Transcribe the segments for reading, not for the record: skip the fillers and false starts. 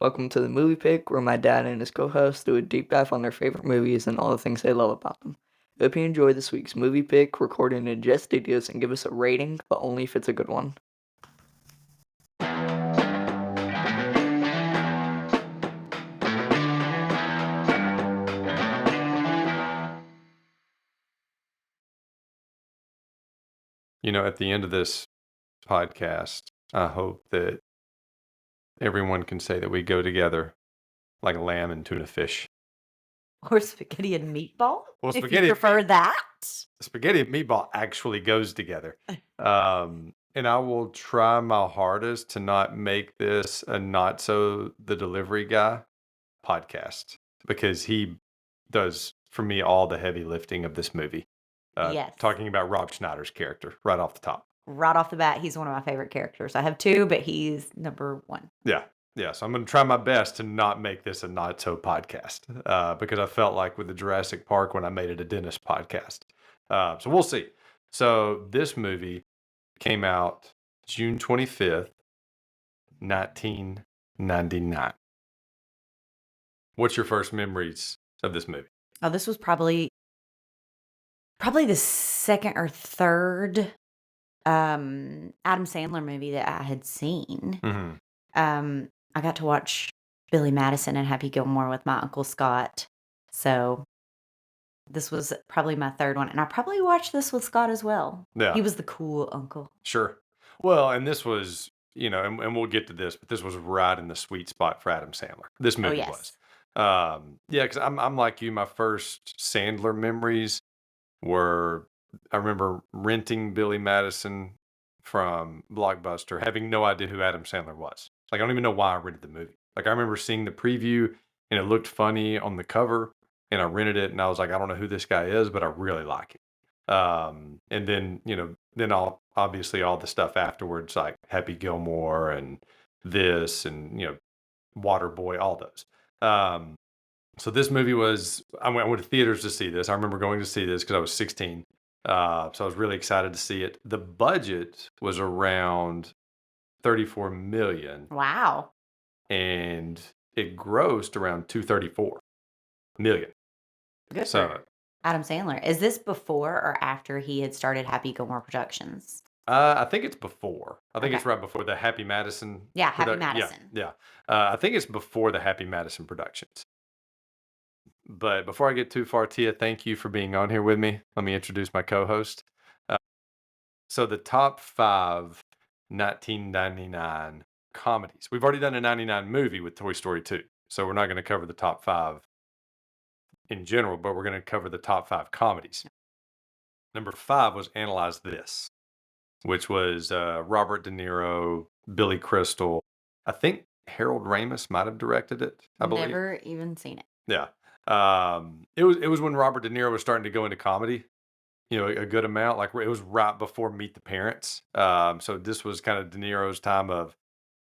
Welcome to the Movie Pick, where my dad and his co-host do a deep dive on their favorite movies and all the things they love about them. Hope you enjoy this week's movie pick, recorded in Just Studios, and give us a rating, but only if it's a good one. At the end of this podcast, I hope that everyone can say that we go together like lamb and tuna fish. Or spaghetti and meatball, Well, if you prefer that. spaghetti and meatball actually goes together. And I will try my hardest to not make this a not so the delivery guy podcast because he does for me all the heavy lifting of this movie. Yes. Talking about Rob Schneider's character right off the top. Right off the bat, he's one of my favorite characters. I have two, but he's number one. Yeah. Yeah. So I'm going to try my best to not make this a not so podcast because I felt like with the Jurassic Park when I made it a dentist podcast. So we'll see. So this movie came out June 25th, 1999. What's your first memories of this movie? Oh, this was probably the second or third Adam Sandler movie that I had seen. Mm-hmm. I got to watch Billy Madison and Happy Gilmore with my Uncle Scott. So this was probably my third one. And I probably watched this with Scott as well. Yeah. He was the cool uncle. Sure. Well, and this was, and we'll get to this, but this was right in the sweet spot for Adam Sandler. This movie was. Yeah, because I'm like you. My first Sandler memories were, I remember renting Billy Madison from Blockbuster, having no idea who Adam Sandler was. Like, I don't even know why I rented the movie. Like, I remember seeing the preview and it looked funny on the cover, and I rented it, and I was like, I don't know who this guy is, but I really like it. And then, obviously all the stuff afterwards, like Happy Gilmore and this and, Waterboy, all those. So this movie was, I went to theaters to see this. I remember going to see this because I was 16. So I was really excited to see it. The budget was around 34 million. Wow. And it grossed around 234 million. Good for Adam Sandler. Is this before or after he had started Happy Gilmore Productions? I think it's before. I think it's right before the Happy Madison. Yeah, Happy Madison. Yeah. I think it's before the Happy Madison Productions. But before I get too far, Tia, thank you for being on here with me. Let me introduce my co-host. So the top 5 1999 comedies. We've already done a 99 movie with Toy Story 2. So we're not going to cover the top 5 in general, but we're going to cover the top 5 comedies. Number 5 was Analyze This, which was Robert De Niro, Billy Crystal. I think Harold Ramis might have directed it, I believe. Never even seen it. Yeah. It was when Robert De Niro was starting to go into comedy, a good amount. Like, it was right before Meet the Parents. So this was kind of De Niro's time of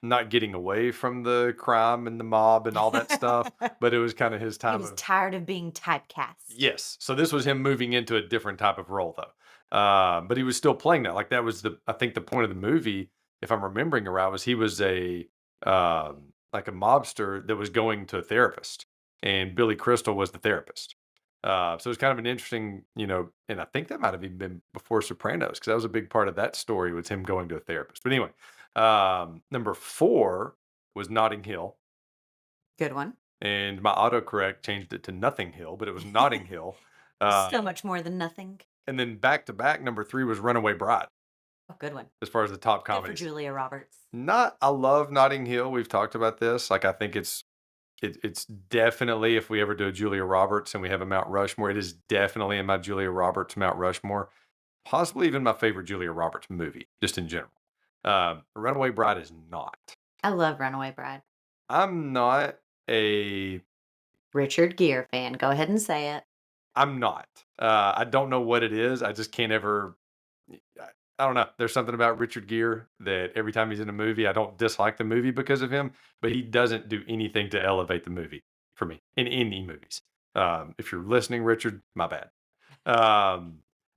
not getting away from the crime and the mob and all that stuff, but it was kind of his time. He was tired of being typecast. Yes. So this was him moving into a different type of role, though. But he was still playing that. Like, that was I think the point of the movie, if I'm remembering it right, was he was like a mobster that was going to a therapist, and Billy Crystal was the therapist. So it was kind of an interesting, and I think that might have even been before Sopranos, because that was a big part of that story, was him going to a therapist. But anyway, number 4 was Notting Hill. Good one. And my autocorrect changed it to Nothing Hill, but it was Notting Hill. So much more than nothing. And then back to back, number 3 was Runaway Bride. Oh, good one. As far as the top Good comedies. for Julia Roberts. I love Notting Hill. We've talked about this. Like, I think it's definitely, if we ever do a Julia Roberts and we have a Mount Rushmore, it is definitely in my Julia Roberts Mount Rushmore. Possibly even my favorite Julia Roberts movie, just in general. Runaway Bride is not. I love Runaway Bride. I'm not a Richard Gere fan. Go ahead and say it. I'm not. I don't know what it is. I just can't ever. I don't know. There's something about Richard Gere that every time he's in a movie, I don't dislike the movie because of him, but he doesn't do anything to elevate the movie for me in any movies. If you're listening, Richard, my bad.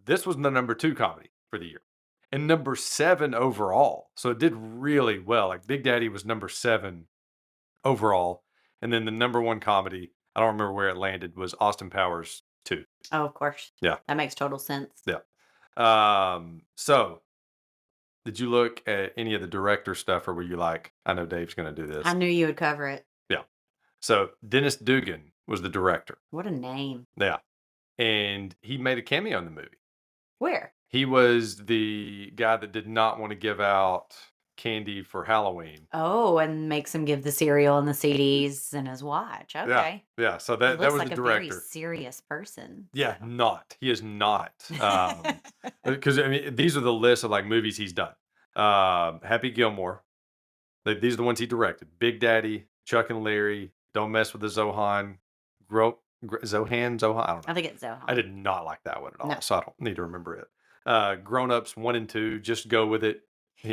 This was the number 2 comedy for the year, and number 7 overall. So it did really well. Like, Big Daddy was number 7 overall. And then the number one comedy, I don't remember where it landed, was Austin Powers 2. Oh, of course. Yeah. That makes total sense. Yeah. So did you look at any of the director stuff, or were you like, I know Dave's going to do I this? knew you would cover it. Yeah. So Dennis Dugan was the director. What a name. Yeah. And he made a cameo in the movie. Where? He was the guy that did not want to give out candy for Halloween. Oh, and makes him give the cereal and the CDs and his watch. Yeah. Okay. Yeah. So He that looks was like the a very director. serious person. Yeah, not. He is not. Because I mean, these are the list of like movies he's done. Happy Gilmore. These are the ones he directed. Big Daddy, Chuck and Larry, Don't Mess with the Zohan, Zohan. I don't know. I think it's Zohan. I did not like that one at all, No. so I don't need to remember it. Grown Ups 1 and 2, just go with it.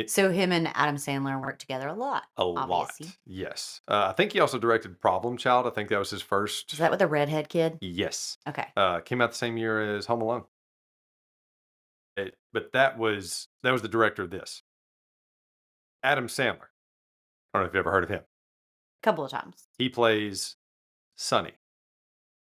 So him and Adam Sandler worked together a lot. Obviously. Lot. Yes. I think he also directed Problem Child. I think that was his first. Is that with the redhead kid? Yes. Okay. Came out the same year as Home Alone. But that was the director of this. Adam Sandler. I don't know if you ever heard of him. A couple of times. He plays Sonny.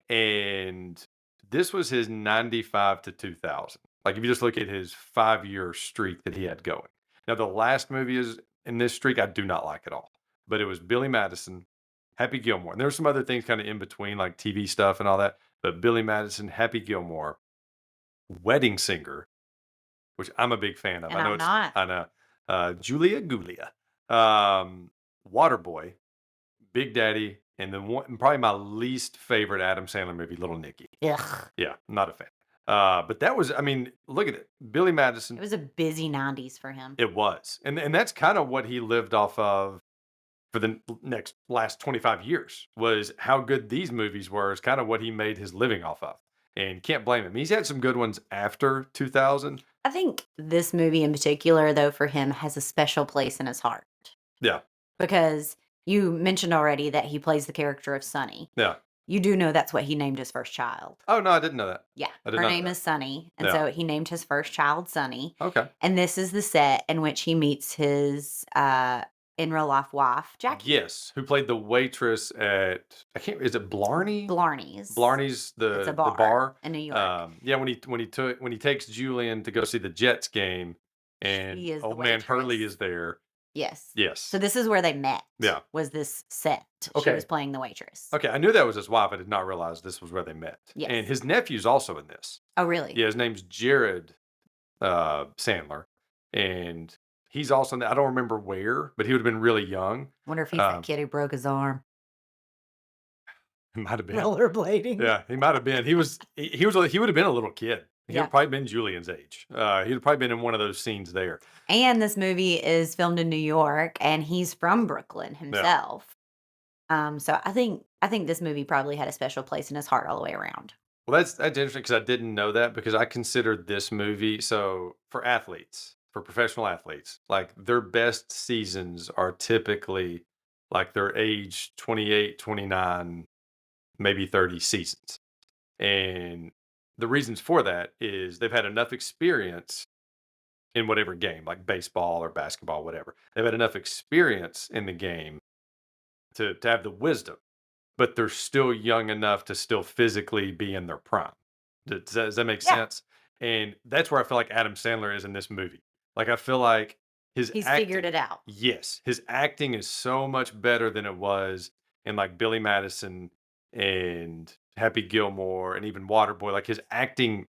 And this was his 95 to 2000. Like if you just look at his 5-year streak that he had going. Now the last movie is in this streak, I do not like at all. But it was Billy Madison, Happy Gilmore. And there were some other things kind of in between, like TV stuff and all that. But Billy Madison, Happy Gilmore, Wedding Singer, which I'm a big fan of. And I know I'm not. I know. Julia Gulia, Waterboy, Big Daddy, and then probably my least favorite Adam Sandler movie, Little Nicky. Ugh. Yeah, not a fan. But that was, I mean, look at it. Billy Madison. It was a busy 90s for him. It was. And that's kind of what he lived off of for the last 25 years, was how good these movies were, is kind of what he made his living off of. And can't blame him. He's had some good ones after 2000. I think this movie in particular, though, for him has a special place in his heart. Yeah. Because you mentioned already that he plays the character of Sonny. Yeah. You do know that's what he named his first child. Oh, no, I didn't know that. Yeah. I did Her not name know is Sonny. And Yeah. so he named his first child Sonny. Okay. And this is the set in which he meets his in real life wife, Jackie. Yes, who played the waitress at, is it Blarney? Blarney's. Blarney's It's the a bar, bar in New York. Yeah, when he takes Julian to go see the Jets game, and She is the old man Hurley waitress. is there. Yes. Yes. So this is where they met. Yeah. Was this set. She Okay. was playing the waitress. Okay, I knew that was his wife. I did not realize this was where they met. Yes. And his nephew's also in this. Oh, really? Yeah, his name's Jared Sandler, and he's also I don't remember where, but he would have been really young. Wonder if he's that kid who broke his arm. He might have been. Rollerblading. Yeah, he might have been. He would have been a little kid. He would Yeah. have probably been Julian's age. He'd have probably been in one of those scenes there. And this movie is filmed in New York, and he's from Brooklyn himself. So I think this movie probably had a special place in his heart all the way around. Well, that's interesting because I didn't know that, because I considered this movie, so for athletes, for professional athletes, like their best seasons are typically like their age 28, 29, maybe 30 seasons. And the reasons for that is they've had enough experience in whatever game, like baseball or basketball, whatever. They've had enough experience in the game to have the wisdom, but they're still young enough to still physically be in their prime. Does that make Yeah. sense? And that's where I feel like Adam Sandler is in this movie. Like I feel like he's figured it out. Yes, his acting is so much better than it was in like Billy Madison and Happy Gilmore and even Waterboy. Like his acting,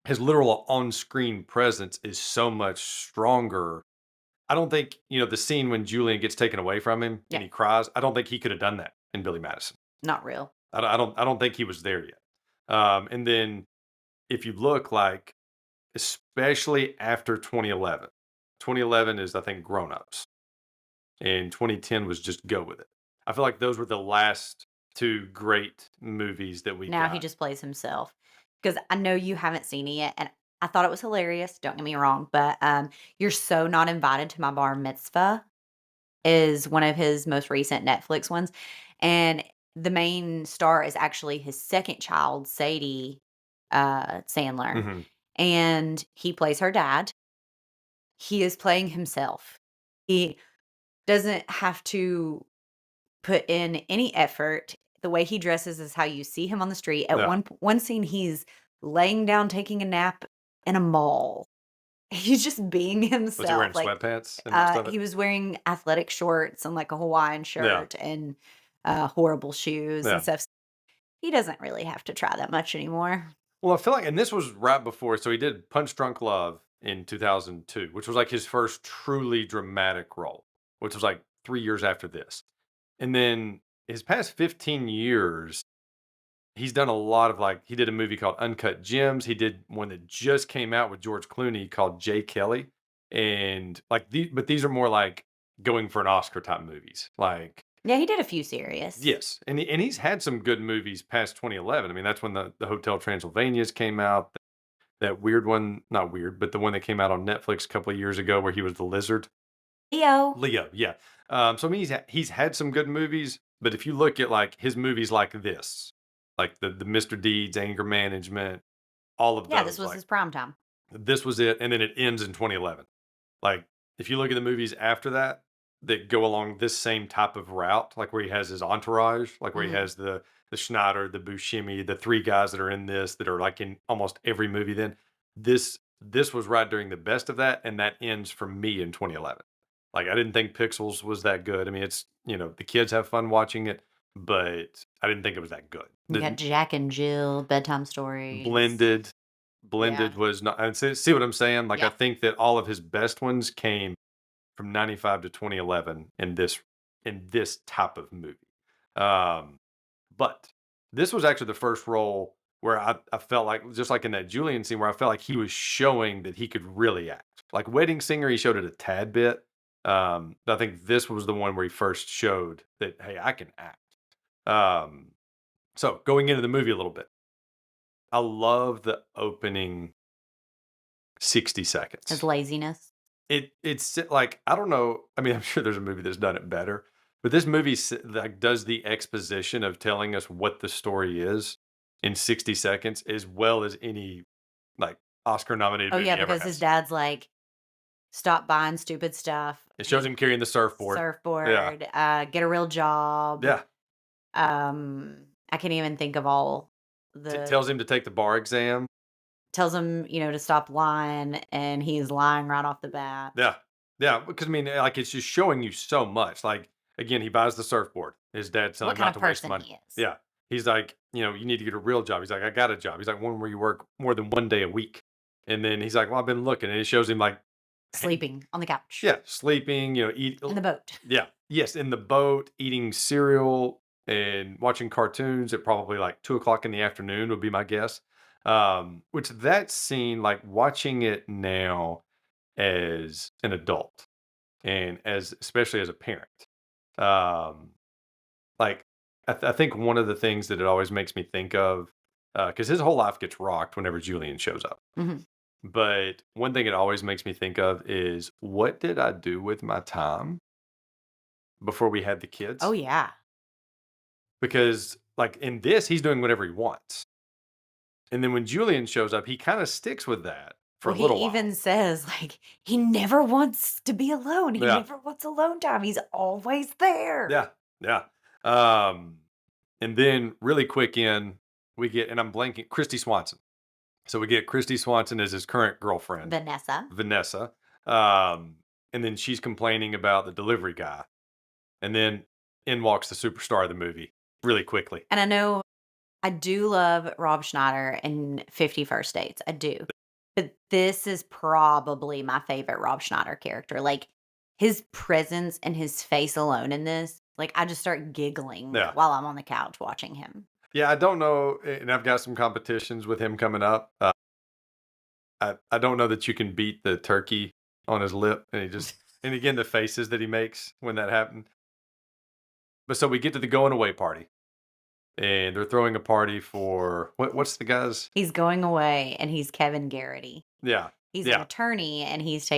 his literal on-screen presence is so much stronger. I don't think, the scene when Julian gets taken away from him Yeah. and he cries, I don't think he could have done that in Billy Madison. Not real. I don't think he was there yet. And then if you look, like, especially after 2011, 2011 is, I think, Grown Ups, and 2010 was Just Go With It. I feel like those were the last two great movies that we Now got. he just plays himself. Because I know you haven't seen it yet, and I thought it was hilarious. Don't get me wrong, but You're So Not Invited to My Bar Mitzvah is one of his most recent Netflix ones, and the main star is actually his second child, Sadie Sandler, Mhm. and he plays her dad. He is playing himself. He doesn't have to put in any effort. The way he dresses is how you see him on the street. At Yeah. one scene, he's laying down taking a nap in a mall. He's just being Was he wearing himself. Like, sweatpants and most of it? he was wearing athletic shorts and like a Hawaiian Yeah. shirt and horrible shoes and Yeah. stuff. He doesn't really have to try that much anymore. Well, I feel like, and this was right before, so he did Punch Drunk Love in 2002, which was like his first truly dramatic role, which was like 3 years after this. And then his past 15 years, he's done a lot of like, he did a movie called Uncut Gems. He did one that just came out with George Clooney called Jay Kelly. And like, but these are more like going for an Oscar type movies. Like, Yeah, he did a few serious. yes, and he's had some good movies past 2011. I mean, that's when the Hotel Transylvania's came out. That weird one, not weird, but the one that came out on Netflix a couple of years ago where he was the lizard. Leo, yeah. So I mean, he's had some good movies, but if you look at like his movies like this, like the Mr. Deeds, Anger Management, all of Yeah, those, this was like, his prime time. this was it, and then it ends in 2011. Like, if you look at the movies after that that go along this same type of route, like where he has his entourage, like where he Mhm. has the Schneider, the Buscemi, the three guys that are in this that are like in almost every movie. Then this was right during the best of that, and that ends for me in 2011. Like, I didn't think Pixels was that good. I mean, it's, the kids have fun watching it, but I didn't think it was that good. You got Jack and Jill, bedtime stories. Blended Yeah. was not. And see what I'm saying? Like, I Yeah. think that all of his best ones came from 95 to 2011 in this type of movie. But this was actually the first role where I felt like, just like in that Julian scene, where I felt like he was showing that he could really act. Like Wedding Singer, he showed it a tad bit. But I think this was the one where he first showed that, hey, I can act. So going into the movie a little bit, I love the opening 60 seconds. His laziness. It's like, I don't know. I mean, I'm sure there's a movie that's done it better, but this movie like does the exposition of telling us what the story is in 60 seconds as well as any like Oscar nominated Oh movie yeah, ever because has. his dad's like, stop buying stupid stuff. It shows him carrying the surfboard. Get a real job. Yeah. I can't even think of all Tells him to take the bar exam. tells him, to stop lying, and he's lying right off the bat. Yeah. Yeah. Because I mean, like, it's just showing you so much. Like, again, he buys the surfboard. His dad's telling What him kind not of to waste person money. he is. Yeah. He's like, you need to get a real job. He's like, I got a job. He's like, one where you work more than one day a week. And then he's like, well, I've been looking. And it shows him like Sleeping on the couch. Yeah, sleeping, eat In the boat. Yeah. Yes, in the boat, eating cereal and watching cartoons at probably like 2 o'clock in the afternoon would be my guess. Which that scene, like watching it now as an adult and especially as a parent, um, like I think one of the things that it always makes me think of, because his whole life gets rocked whenever Julian shows up. Mhm. But one thing it always makes me think of is, what did I do with my time before we had the kids? Oh yeah. Because like in this, he's doing whatever he wants. And then when Julian shows up, he kind of sticks with that for Well, a little he while. even says like he never wants to be alone. He Yeah. never wants alone time. He's always there. Yeah. Yeah. And then really quick we get, and I'm blanking, Christy Swanson. So we get Christy Swanson as his current girlfriend, Vanessa. And then she's complaining about the delivery guy. And then in walks the superstar of the movie really quickly. And I know I do love Rob Schneider in 50 First Dates. I do. But this is probably my favorite Rob Schneider character. Like his presence and his face alone in this, like I just start giggling Yeah. while I'm on the couch watching him. Yeah, I don't know. And I've got some competitions with him coming up. I don't know that you can beat the turkey on his lip. And and again, the faces that he makes when that happened. But so we get to the going away party. And they're throwing a party for, what's the guy's? He's going away and he's Kevin Garrity. Yeah. He's an attorney and he's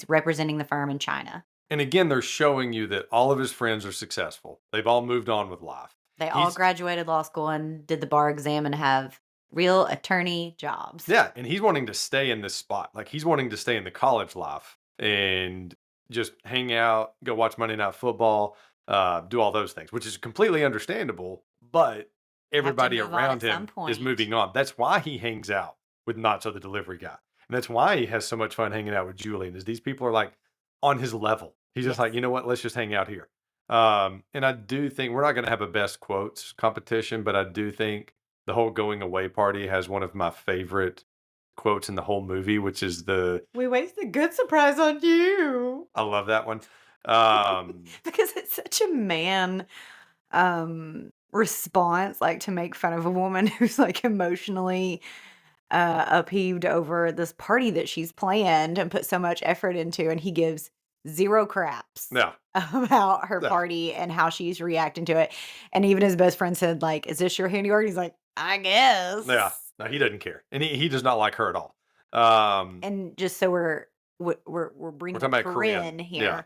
representing the firm in China. And again, they're showing you that all of his friends are successful. They've all moved on with life. They all graduated law school and did the bar exam and have real attorney jobs. Yeah, and he's wanting to stay in this spot. Like, he's wanting to stay in the college life and just hang out, go watch Monday Night Football. do all those things, which is completely understandable. But You have to everybody move on around at some him is point. moving on. That's why he hangs out with Not So the Delivery Guy. And that's why he has so much fun hanging out with Julian, is these people are like on his level. He's just like, Yes. you know what, let's just hang out here. And I do think we're not going to have a best quotes competition, but I do think the whole going away party has one of my favorite quotes in the whole movie, which is We wasted good surprise on you. I love that one. Um, Because it's such a man response, like to make fun of a woman who's like emotionally upheaved over this party that she's planned and put so much effort into, and he gives zero craps yeah, about her yeah, party and how she's reacting to it. And even his best friend said, like, "Is this your handiwork?" He's like, "I yeah. guess." No, he doesn't care, and he does not like her at all. Um, And just so we're we're bringing talking up about Korean. Corinne Yeah,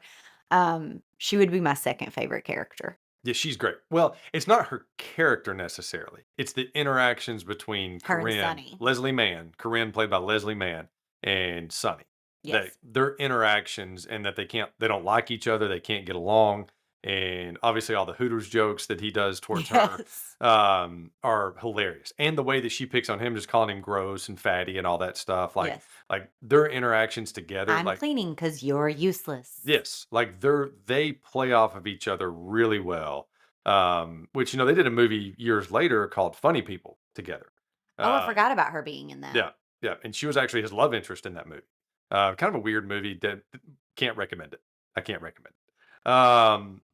here. She would be my second favorite character. yeah, she's great. Well, it's not her character necessarily. It's the interactions between Her and Corinne, Sunny. Leslie Mann, Corinne played by Leslie Mann, and Sonny. That Yes. their interactions and that they don't like each other, they can't get along, and obviously all the Hooters jokes that he does towards her Yes. are hilarious. And the way that she picks on him, just calling him gross and fatty and all that stuff, Yes. like their interactions together, I'm like cleaning because you're useless. yes, like they play off of each other really well. Which they did a movie years later called Funny People together. Oh, I Uh, forgot about her being in that. yeah, yeah, and she was actually his love interest in that movie. Kind of a weird movie. That can't recommend it. I can't recommend it.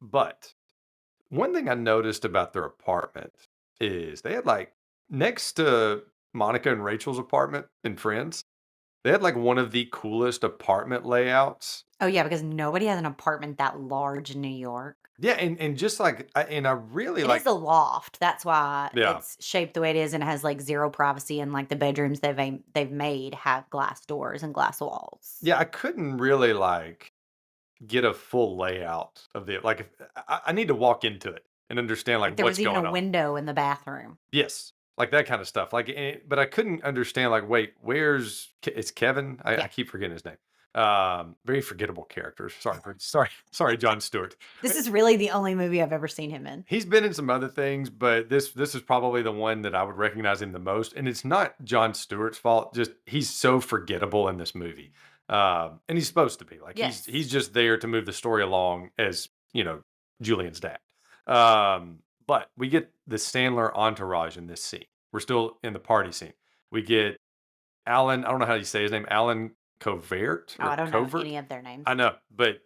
But one thing I noticed about their apartment is they had like next to Monica and Rachel's apartment in Friends, they had like one of the coolest apartment layouts. Oh, yeah, because nobody has an apartment that large in New York. Yeah, and just like I really It like is a loft. That's why yeah. it's shaped the way it is, and it has like zero privacy. And like the bedrooms they've made have glass doors and glass walls. Yeah, I couldn't really like get a full layout of the like if I need to walk into it and understand Like like there what's was even going a on. window in the bathroom. Yes. Like that kind of stuff. Like but I couldn't understand like wait, it's Kevin? I Yeah. keep forgetting his name. Very forgettable characters. Sorry, John Stewart. This is really the only movie I've ever seen him in. He's been in some other things, but this is probably the one that I would recognize him the most. And it's not John Stewart's fault. Just he's so forgettable in this movie, and he's supposed to be like Yes. he's just there to move the story along as Julian's dad. But we get the Sandler entourage in this scene. We're still in the party scene. We get Alan. I don't know how you say his name. Alan Covert Oh, or I don't know Covert. any of their names. I know, but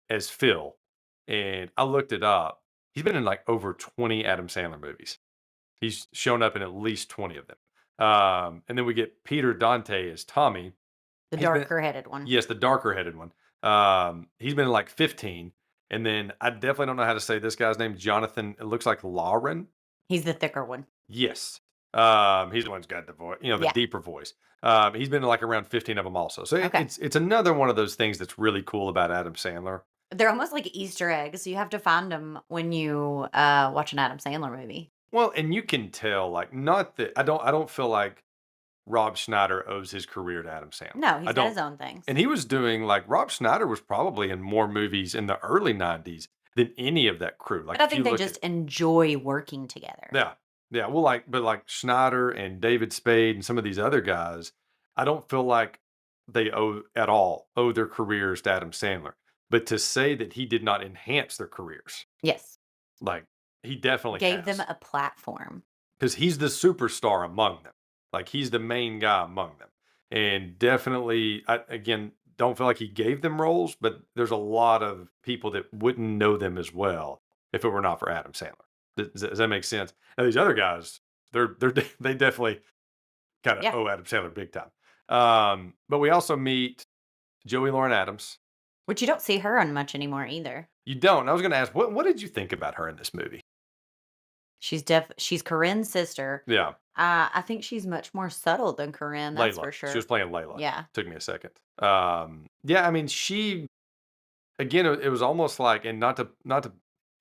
as Phil, and I looked it up. He's been in like over 20 Adam Sandler movies. He's shown up in at least 20 of them. And then we get Peter Dante as Tommy. The He's been darker headed one. yes, the darker headed one. He's been in like 15. And then I definitely don't know how to say this guy's name. Jonathan, it looks like Lauren. He's the thicker one. Yes. He's the one who's got the voice, the Yeah. deeper voice. He's been in like around 15 of them also. So Okay. it's another one of those things that's really cool about Adam Sandler. They're almost like Easter eggs. You have to find them when you watch an Adam Sandler movie. Well, and you can tell, like, not that I don't feel like Rob Schneider owes his career to Adam Sandler. No, he's I got don't. his own things. And he was doing like Rob Schneider was probably in more movies in the early '90s than any of that crew. Like, But I if you think they look just at enjoy working together. yeah, yeah. Well, but Schneider and David Spade and some of these other guys, I don't feel like they owe their careers to Adam Sandler. But to say that he did not enhance their careers, Yes. like he definitely Gave has. them a platform. Because he's the superstar among them. Like he's the main guy among them. And definitely, again, don't feel like he gave them roles, but there's a lot of people that wouldn't know them as well if it were not for Adam Sandler. Does that make sense? Now these other guys, they definitely kind of Yeah. owe Adam Sandler big time. But we also meet Joey Lauren Adams. Which you don't see her on much anymore either. You don't. I was going to ask, what did you think about her in this movie? She's Corinne's sister. Yeah, I think she's much more subtle than Corinne, that's Layla. for sure. She was playing Layla. Yeah. Took me a second. Yeah, I mean, she again, it was almost like, and not to,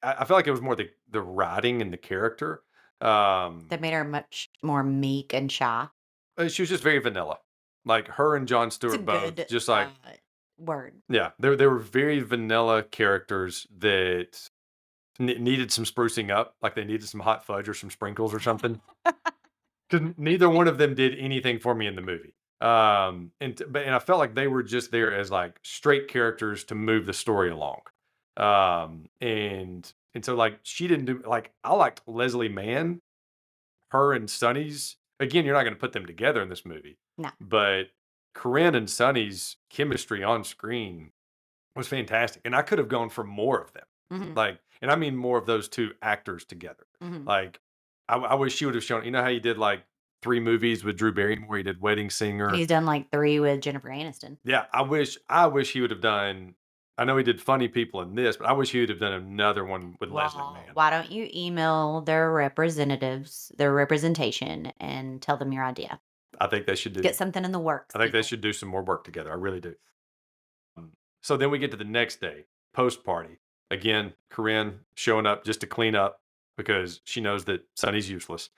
I feel like it was more the writing and the character. That made her much more meek and shy. She was just very vanilla, like her and Jon It's a Stewart both, good just like word. yeah, they were very vanilla characters that needed some sprucing up, like they needed some hot fudge or some sprinkles or something. Because neither one of them did anything for me in the movie. And I felt like they were just there as like straight characters to move the story along. And so like she didn't do like I liked Leslie Mann, her and Sonny's. Again, you're not going to put them together in this movie, No. but Corinne and Sonny's chemistry on screen was fantastic, and I could have gone for more of them. Like, and I mean more of those two actors together. Like, I wish she would have shown. You know how he did like 3 movies with Drew Barrymore. He did Wedding Singer. He's done like 3 with Jennifer Aniston. Yeah, I wish he would have done. I know he did Funny People in this, but I wish he would have done another one with Leslie Mann. Why don't you email their representatives, their representation, and tell them your idea? I think they should do. Get something in the works. I think they should do some more work together. I really do. So then we get to the next day, post party. Again, Corinne showing up just to clean up because she knows that Sonny's useless.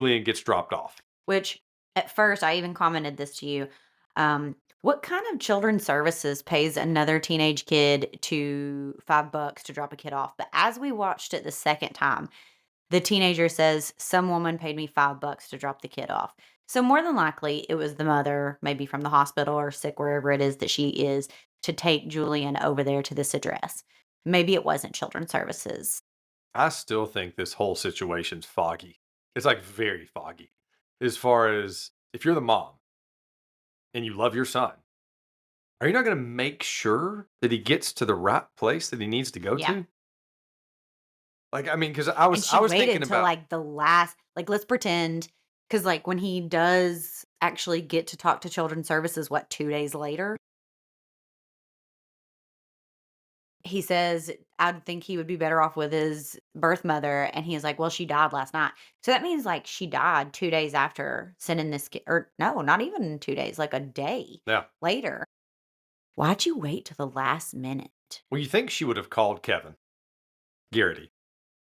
Julian gets dropped off. Which, at first, I even commented this to you. What kind of children's services pays another teenage kid to $5 to drop a kid off? But as we watched it the second time, the teenager says, some woman paid me $5 to drop the kid off. So more than likely, it was the mother, maybe from the hospital or sick, wherever it is that she is, to take Julian over there to this address. Maybe it wasn't children's services. I still think this whole situation's foggy. It's like very foggy. As far as if you're the mom and you love your son, are you not going to make sure that he gets to the right place that he needs to go to? Like, I mean, because I was thinking until about like the last, like, let's pretend, because like when he does actually get to talk to children's services, 2 days later, he says, I'd think he would be better off with his birth mother. And he's like, well, she died last night. So that means like she died 2 days after sending this kid, or no, not even 2 days, like a day later. Why'd you wait till the last minute? Well, you think she would have called Kevin Garrity.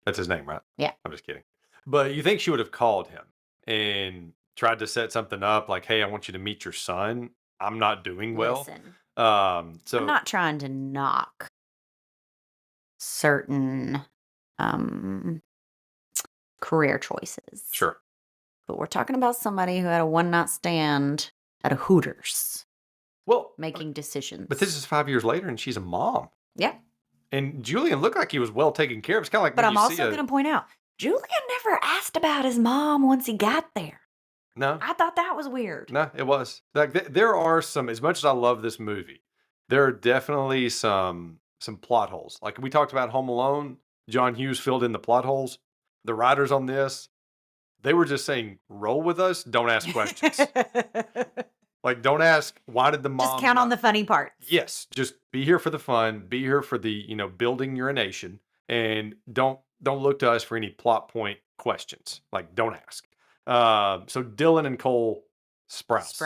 That's his name, right? Yeah. I'm just kidding. But you think she would have called him and tried to set something up like, hey, I want you to meet your son. I'm not doing well. Listen, So I'm not trying to knock certain career choices. Sure. But we're talking about somebody who had a one-night stand at a Hooters. Well, making decisions. But this is 5 years later and she's a mom. Yeah. And Julian looked like he was well taken care of. It's kind of like, but I'm also going to point out, Julian never asked about his mom once he got there. No. I thought that was weird. No, it was. Like there are some, as much as I love this movie, there are definitely some plot holes. Like we talked about Home Alone, John Hughes filled in the plot holes. The writers on this, they were just saying, roll with us, don't ask questions. Like, don't ask, why did the mom... Just count on the funny parts. Yes, just be here for the fun, be here for the, building your nation, and don't look to us for any plot point questions. Like, don't ask. So Dylan and Cole Sprouse.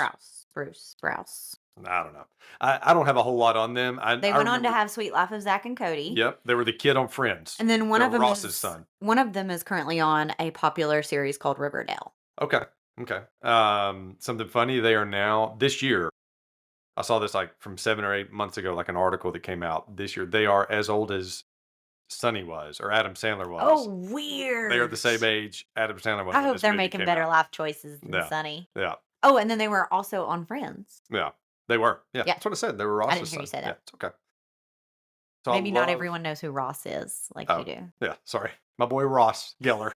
Bruce Sprouse. I don't know. I don't have a whole lot on them. They went on to have Sweet Life of Zach and Cody. Yep, they were the kid on Friends. And then one of them Ross's son. One of them is currently on a popular series called Riverdale. Okay. Something funny, they are now, this year, I saw this like from 7 or 8 months ago, like an article that came out this year. They are as old as Sonny was, or Adam Sandler was. Oh, weird. They are the same age Adam Sandler was. I hope they're making better life choices than Sonny. Yeah. Oh, and then they were also on Friends. Yeah, they were. Yeah, that's what I said. They were Ross's I didn't hear you say that. Yeah, it's okay. So maybe not everyone knows who Ross is like you do. Yeah, sorry. My boy Ross Geller.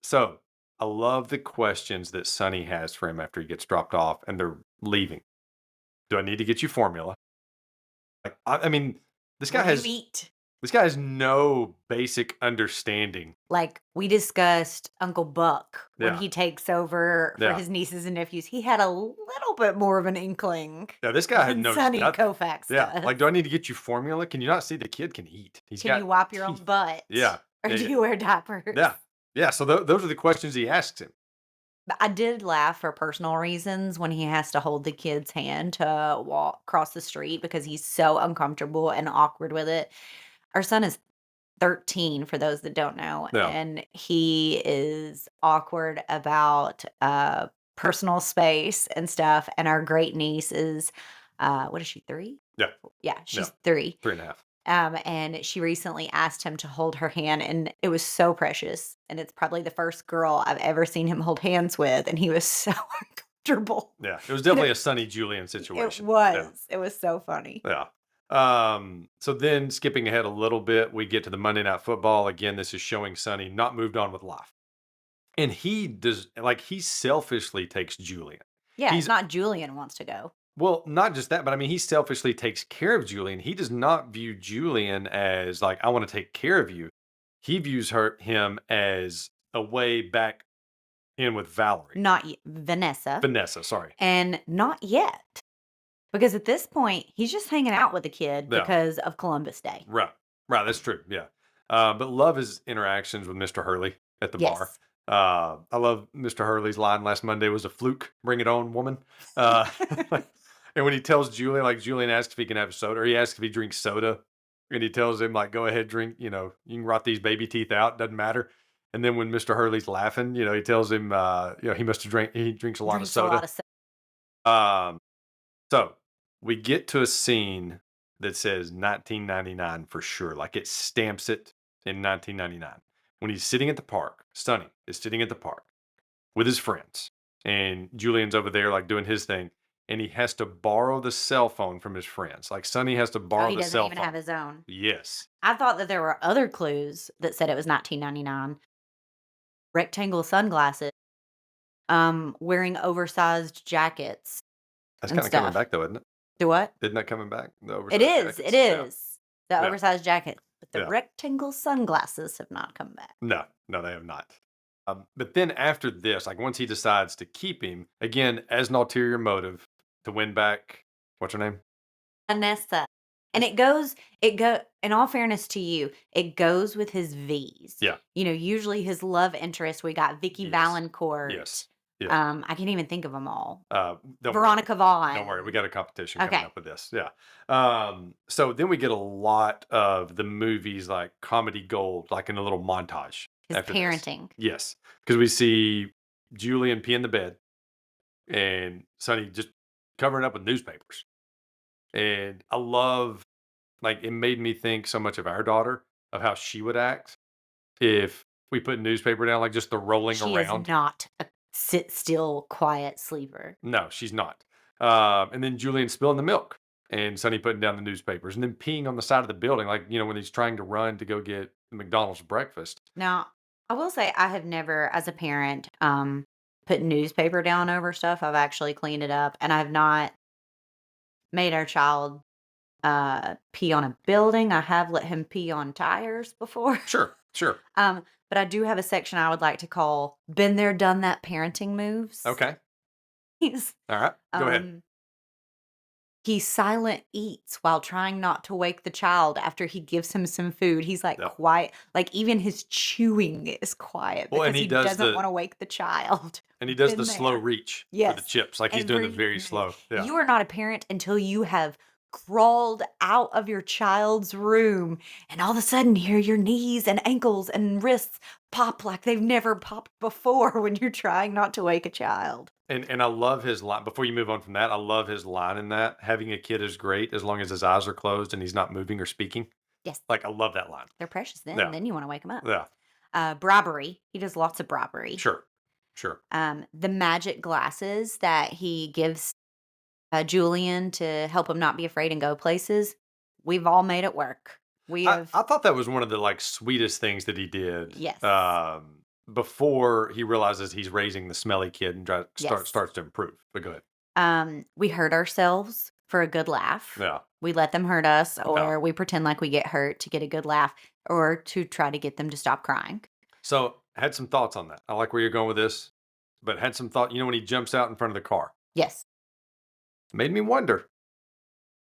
So, I love the questions that Sonny has for him after he gets dropped off and they're leaving. Do I need to get you formula? Like, I mean, this guy has no basic understanding. Like we discussed Uncle Buck when he takes over for his nieces and nephews. He had a little bit more of an inkling. Yeah, this guy had no Sonny Koufax. Yeah, like, do I need to get you formula? Can you not see the kid can eat? Can you wipe your own butt? Yeah. Or do you wear diapers? Yeah. Yeah, so those are the questions he asks him. But I did laugh for personal reasons when he has to hold the kid's hand to walk across the street because he's so uncomfortable and awkward with it. Our son is 13, for those that don't know, and he is awkward about personal space and stuff. And our great niece is, what is she, 3? Yeah. Yeah, she's 3. 3.5. And she recently asked him to hold her hand, and it was so precious. And it's probably the first girl I've ever seen him hold hands with, and he was so uncomfortable. Yeah, it was And definitely a Sunny Julian it situation. was. It was so funny. Yeah. So then skipping ahead a little bit, we get to the Monday Night Football. Again, this is showing Sonny not moved on with life. And he does, like, he selfishly takes Julian. Yeah, He's it's not Julian wants to go. Well, not just that, but I mean, he selfishly takes care of Julian. He does not view Julian as like, I want to take care of you. He views him as a way back in with Valerie. Vanessa. Vanessa, sorry. And not yet. Because at this point, he's just hanging out with the kid because of Columbus Day. Right. That's true. Yeah. But love his interactions with Mr. Hurley at the bar. I love Mr. Hurley's line last Monday was a fluke. Bring it on, woman. And when he tells Julian, like Julian asks if he can have soda, or he asks if he drinks soda, and he tells him like, go ahead, drink, you can rot these baby teeth out. Doesn't matter. And then when Mr. Hurley's laughing, he tells him, he must have he drinks a lot of soda. So we get to a scene that says 1999 for sure. Like it stamps it in 1999. When he's sitting at the park, Sonny is sitting at the park with his friends. And Julian's over there like doing his thing. And he has to borrow the cell phone from his friends. Like Sonny has to borrow the cell phone. He doesn't even have his own. Yes. I thought that there were other clues that said it was 1999. Rectangle sunglasses, wearing oversized jackets. That's kind of coming back though, isn't it? Do what? Isn't that coming back? The oversized jackets? It is. Yeah. The oversized jacket. But the rectangle sunglasses have not come back. No, they have not. But then after this, like once he decides to keep him, again, as an ulterior motive to win back, what's her name? Vanessa. And in all fairness to you, it goes with his V's. Yeah. Usually his love interest, we got Vicky Valancourt. Yes. Yeah. I can't even think of them all. Veronica Vaughn. Don't worry, we got a competition coming up with this. Yeah. So then we get a lot of the movies like comedy gold, like in a little montage. His parenting. This. Yes, because we see Julian pee in the bed, and Sonny just covering up with newspapers, and I love, like, it made me think so much of our daughter, of how she would act if we put newspaper down, like just the rolling around. She is not a sit still, quiet sleeper. No, she's not. And then Julian spilling the milk and Sonny putting down the newspapers and then peeing on the side of the building, like, when he's trying to run to go get McDonald's breakfast. Now, I will say I have never, as a parent, put newspaper down over stuff. I've actually cleaned it up, and I've not made our child pee on a building. I have let him pee on tires before. Sure. But I do have a section I would like to call "Been There, Done That" parenting moves. Okay. All right. Go ahead. He silent eats while trying not to wake the child after he gives him some food. He's like quiet, like even his chewing is quiet because he doesn't want to wake the child. And he does the slow reach for the chips, like he's doing it very slow. Yeah. You are not a parent until you have crawled out of your child's room and all of a sudden hear your knees and ankles and wrists pop like they've never popped before when you're trying not to wake a child. And I love his line. Before you move on from that, I love his line in that. Having a kid is great as long as his eyes are closed and he's not moving or speaking. Yes. Like, I love that line. They're precious then. Yeah. Then you want to wake them up. Yeah. Bribery. He does lots of bribery. Sure. The magic glasses that he gives Julian to help him not be afraid and go places. We've all made it work. I thought that was one of the sweetest things that he did. Yes. Before he realizes he's raising the smelly kid and starts to improve. But go ahead. We hurt ourselves for a good laugh. Yeah. We let them hurt us, or we pretend like we get hurt to get a good laugh, or to try to get them to stop crying. So, had some thoughts on that. I like where you're going with this, but had some thought, when he jumps out in front of the car. Yes. Made me wonder.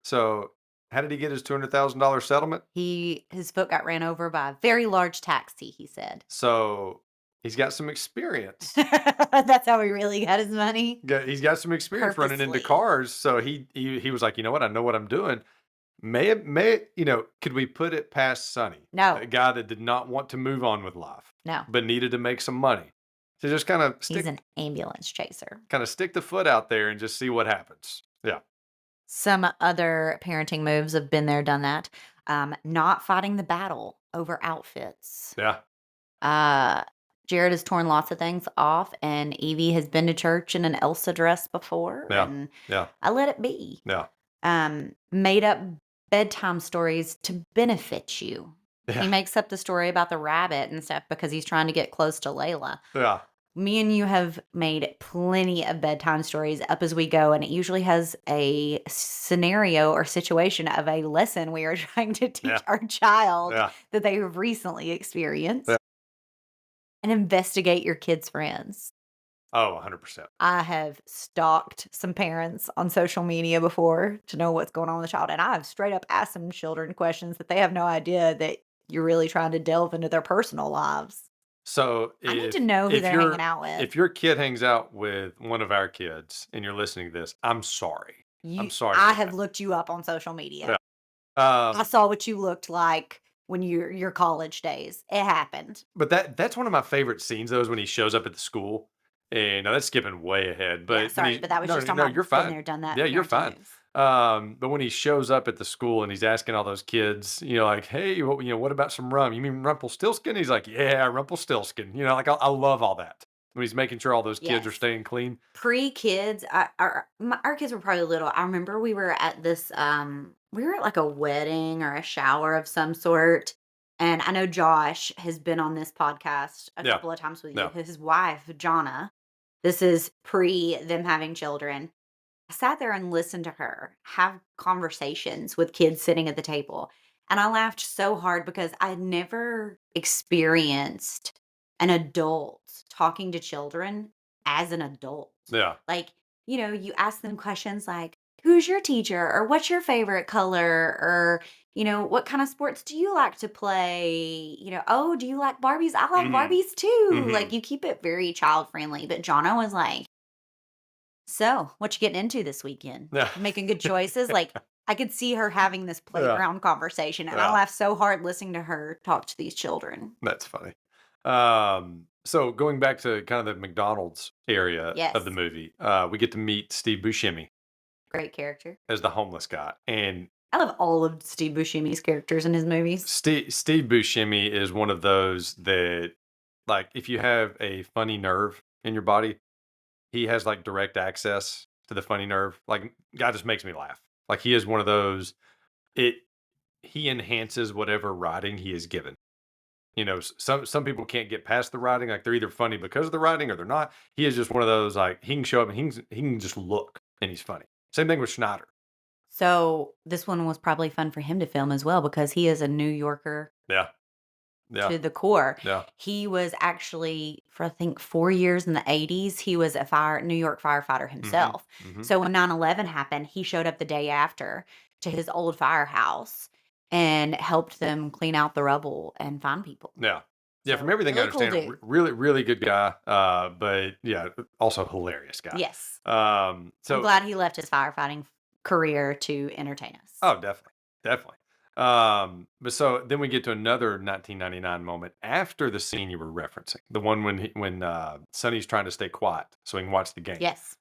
So, how did he get his $200,000 settlement? His foot got ran over by a very large taxi, he said. So, he's got some experience. That's how he really got his money. He's got some experience running into cars. So he was like, you know what? I know what I'm doing. Could we put it past Sonny? No. A guy that did not want to move on with life. No. But needed to make some money. So just kind of he's an ambulance chaser. Kind of stick the foot out there and just see what happens. Yeah. Some other parenting moves have been there, done that. not fighting the battle over outfits. Yeah. Uh, Jared has torn lots of things off, and Evie has been to church in an Elsa dress before, Yeah. and Yeah. I let it be. Yeah. Made up bedtime stories to benefit you. He Yeah. makes up the story about the rabbit and stuff because he's trying to get close to Layla. Yeah. Me and you have made plenty of bedtime stories up as we go, and it usually has a scenario or situation of a lesson we are trying to teach Yeah. our child Yeah. that they have recently experienced. Yeah. And investigate your kids' friends. Oh, 100%. I have stalked some parents on social media before to know what's going on with the child, and I have straight up asked some children questions that they have no idea that you're really trying to delve into their personal lives. So I need to know who they're hanging out with. if your kid hangs out with one of our kids and you're listening to this, I'm sorry. I'm sorry I for have that. looked you up on social media. Yeah. I saw what you looked like when your college days. It happened. But that's one of my favorite scenes, though, is when he shows up at the school. And now that's skipping way ahead. But Yeah, when sorry, he, but that was no, just no, on no, my you're been fine. there, done that Yeah, you're parenting fine. moves. But when he shows up at the school and he's asking all those kids, like, hey, what about some rum? You mean Rumpelstiltskin? He's like, yeah, Rumpelstiltskin. Like I love all that. When he's making sure all those kids are Yes. staying clean. Pre-kids, our kids were probably little. I remember we were at this, we were at like a wedding or a shower of some sort. And I know Josh has been on this podcast a Yeah. couple of times with you. Yeah. His wife, Jonna, this is pre them having children. I sat there and listened to her have conversations with kids sitting at the table. And I laughed so hard because I had never experienced an adult talking to children as an adult. Yeah. Like, you ask them questions like, who's your teacher? Or what's your favorite color? Or, what kind of sports do you like to play? Oh, do you like Barbies? I like Mhm. Barbies too. Mhm. Like, you keep it very child friendly. But Jonna was like, so, what you getting into this weekend? Yeah. You making good choices? Like, I could see her having this playground conversation, and I Yeah. laughed so hard listening to her talk to these children. That's funny. So going back to kind of the McDonald's area of the Yes. movie, we get to meet Steve Buscemi Great character. as the homeless guy. And I love all of Steve Buscemi's characters in his movies. Steve Buscemi is one of those that, like, if you have a funny nerve in your body, he has like direct access to the funny nerve. Like, guy just makes me laugh. Like, he is one of those. He enhances whatever writing he is given. Some people can't get past the writing. Like, they're either funny because of the writing or they're not. He is just one of those, like, he can show up and he can just look and he's funny. Same thing with Schneider. So, this one was probably fun for him to film as well because he is a New Yorker Yeah. Yeah. to the core. Yeah. He was actually, for I think 4 years in the 80s, he was a New York firefighter himself. Mhm. So when 9/11 happened, he showed up the day after to his old firehouse and helped them clean out the rubble and find people. Yeah. Yeah. So, From everything I really cool understand, dude. really, really good guy. But yeah, also hilarious guy. Yes. So I'm glad he left his firefighting career to entertain us. Oh, definitely. Definitely. But so then we get to another 1999 moment after the scene you were referencing, the one when Sonny's trying to stay quiet so he can watch the game. Yes.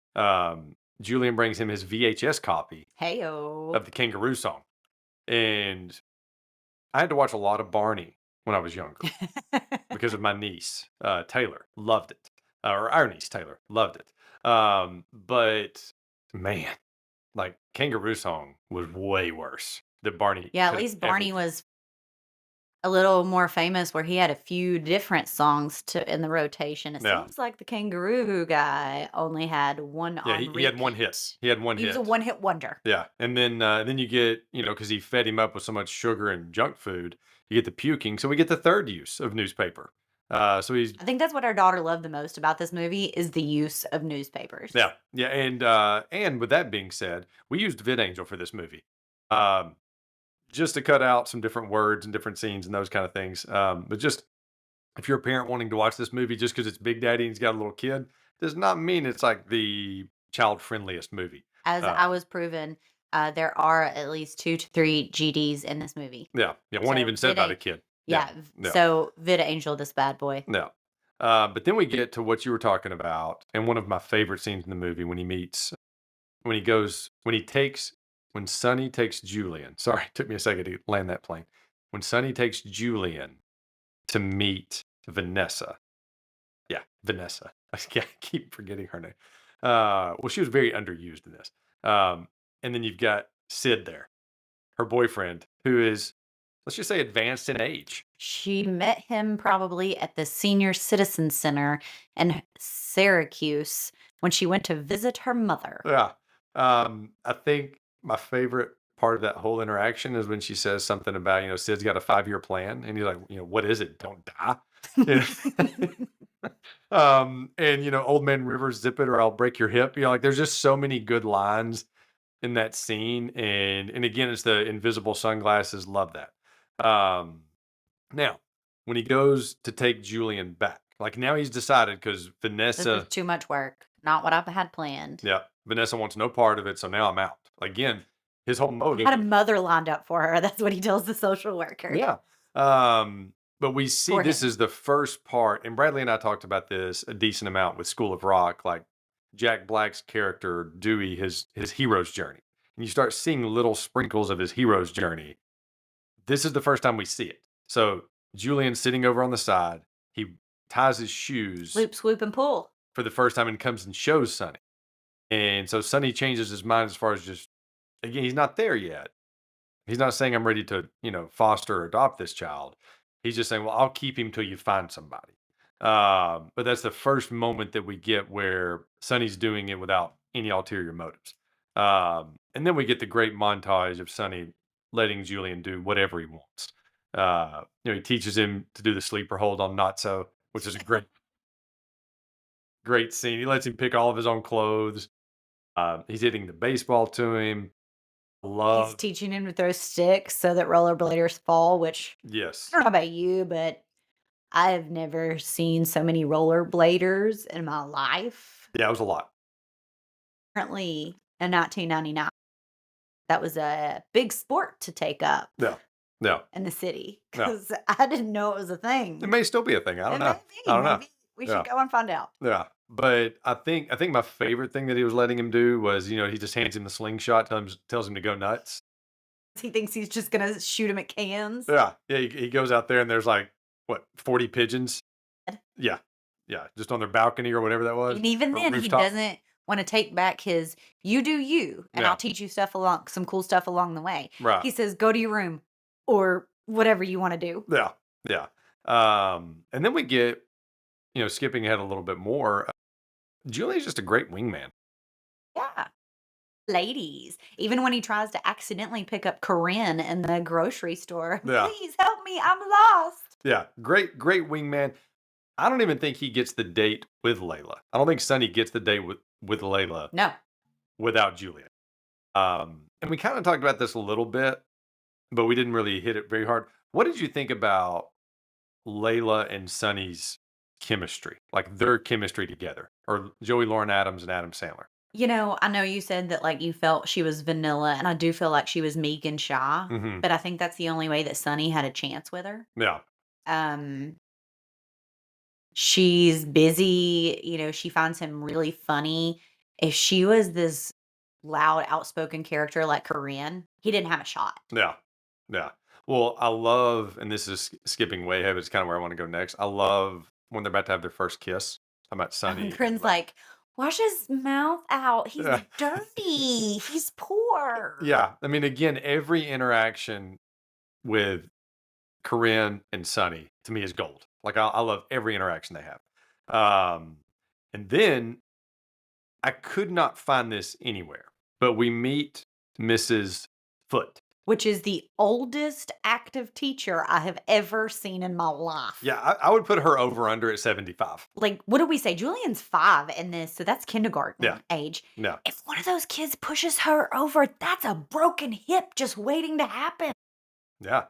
Julian brings him his VHS copy Heyo. of the Kangaroo Song, and I had to watch a lot of Barney when I was younger because of my niece Taylor loved it, or our niece Taylor loved it. But man, like, Kangaroo Song was way worse than Barney. Yeah, at could have least ever Barney been. was a little more famous where he had a few different songs in the rotation. It Yeah. seems like the Kangaroo guy only had one Yeah, on he had one hit. repeat. He had one He was hit. a one-hit wonder. Yeah, and then you get, because he fed him up with so much sugar and junk food, you get the puking. So we get the third use of newspaper. So he's I think that's what our daughter loved the most about this movie is the use of newspapers. yeah, and with that being said, we used VidAngel for this movie, just to cut out some different words and different scenes and those kind of things. But just if you're a parent wanting to watch this movie just because it's Big Daddy and he's got a little kid, does not mean it's like the child friendliest movie. As I was proven, there are at least 2 to 3 GDs in this movie. Yeah, one So even said about a VidAngel, kid. yeah. Yeah. So VidAngel, this bad boy. No. But then we get to what you were talking about, and one of my favorite scenes in the movie when he when Sonny takes Julian, sorry, it took me a second to land that plane. When Sonny takes Julian to meet Vanessa. Yeah, Vanessa. I keep forgetting her name. Well, she was very underused in this. And then you've got Sid there, her boyfriend, who is, let's just say, advanced in age. She met him probably at the Senior Citizen Center in Syracuse when she went to visit her mother. Yeah. I think my favorite part of that whole interaction is when she says something about, Sid's got a 5-year plan. And he's like, what is it? Don't die. You know? And old man Rivers, zip it or I'll break your hip. Like there's just so many good lines in that scene. And again, it's the invisible sunglasses. Love that. Now, when he goes to take Julian back, like now he's decided because This Vanessa, is too much work. Not what I had planned. yeah, Vanessa wants no part of it. So now I'm out. Again, his whole I motive. had a mother lined up for her. That's what he tells the social worker. Yeah. But we see For this him. is the first part, and Bradley and I talked about this a decent amount with School of Rock, like Jack Black's character, Dewey, his hero's journey. And you start seeing little sprinkles of his hero's journey. This is the first time we see it. So Julian's sitting over on the side. He ties his shoes Loop, swoop, and pull. for the first time and comes and shows Sonny. And so Sonny changes his mind as far as just, again, he's not there yet. He's not saying I'm ready to, foster or adopt this child. He's just saying, well, I'll keep him till you find somebody. But that's the first moment that we get where Sonny's doing it without any ulterior motives. And then we get the great montage of Sonny letting Julian do whatever he wants. He teaches him to do the sleeper hold on Natso, which is a great scene. He lets him pick all of his own clothes. He's hitting the baseball to him. He's teaching him to throw sticks so that rollerbladers fall, which Yes. I don't know about you, but I have never seen so many rollerbladers in my life. Yeah, it was a lot. Currently, in 1999, that was a big sport to take up Yeah. in the city Yeah. because I didn't know it was a thing. It may still be a thing. I don't It know. may be, I don't know. maybe. We Yeah. should go and find out. Yeah. But I think my favorite thing that he was letting him do was, he just hands him the slingshot, tells him to go nuts. He thinks he's just going to shoot him at cans. Yeah. Yeah. He goes out there and there's like, 40 pigeons? Yeah. Yeah. Just on their balcony or whatever that was. And even or then, rooftop. he doesn't want to take back his, you do you, and Yeah. I'll teach you some cool stuff along the way. Right. He says, go to your room or whatever you want to do. Yeah. Yeah. And then we get, skipping ahead a little bit more, Julian's just a great wingman. Yeah. Ladies, even when he tries to accidentally pick up Corinne in the grocery store, Yeah. please help me, I'm lost. Yeah. Great wingman. I don't even think he gets the date with Layla. I don't think Sonny gets the date with Layla No. without Julian. And we kind of talked about this a little bit, but we didn't really hit it very hard. What did you think about Layla and Sonny's chemistry, like their chemistry together, or Joey Lauren Adams and Adam Sandler? I know you said that like you felt she was vanilla, and I do feel like she was meek and shy, Mhm. but I think that's the only way that Sonny had a chance with her. Yeah. She's busy, she finds him really funny. If she was this loud, outspoken character like Corinne, he didn't have a shot. Yeah. Yeah. Well, I love, and this is skipping way ahead, but it's kind of where I want to go next. I love when they're about to have their first kiss. I'm about Sonny. And Corinne's like, wash his mouth out. He's Yeah. dirty. He's poor. Yeah. I mean, again, every interaction with Corinne and Sonny to me is gold. Like I love every interaction they have. And then I could not find this anywhere, but we meet Mrs. Foote. Which is the oldest active teacher I have ever seen in my life. Yeah, I would put her over under at 75. Like, what did we say? Julian's 5 in this, so that's kindergarten Yeah. age. Yeah. If one of those kids pushes her over, that's a broken hip just waiting to happen. Yeah.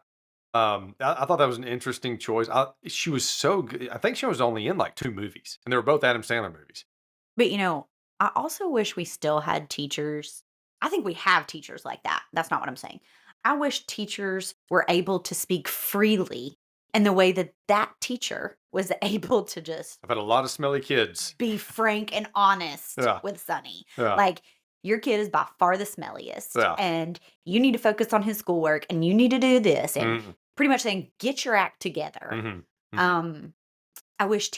I thought that was an interesting choice. She was so good. I think she was only in like 2 movies, and they were both Adam Sandler movies. But, I also wish we still had teachers. I think we have teachers like that. That's not what I'm saying. I wish teachers were able to speak freely in the way that that teacher was able to just I've had a lot of smelly kids. be frank and honest Yeah. with Sonny. Yeah. Like, your kid is by far the smelliest, Yeah. and you need to focus on his schoolwork, and you need to do this, and Mhm. pretty much saying, get your act together. Mhm. Mhm. I wish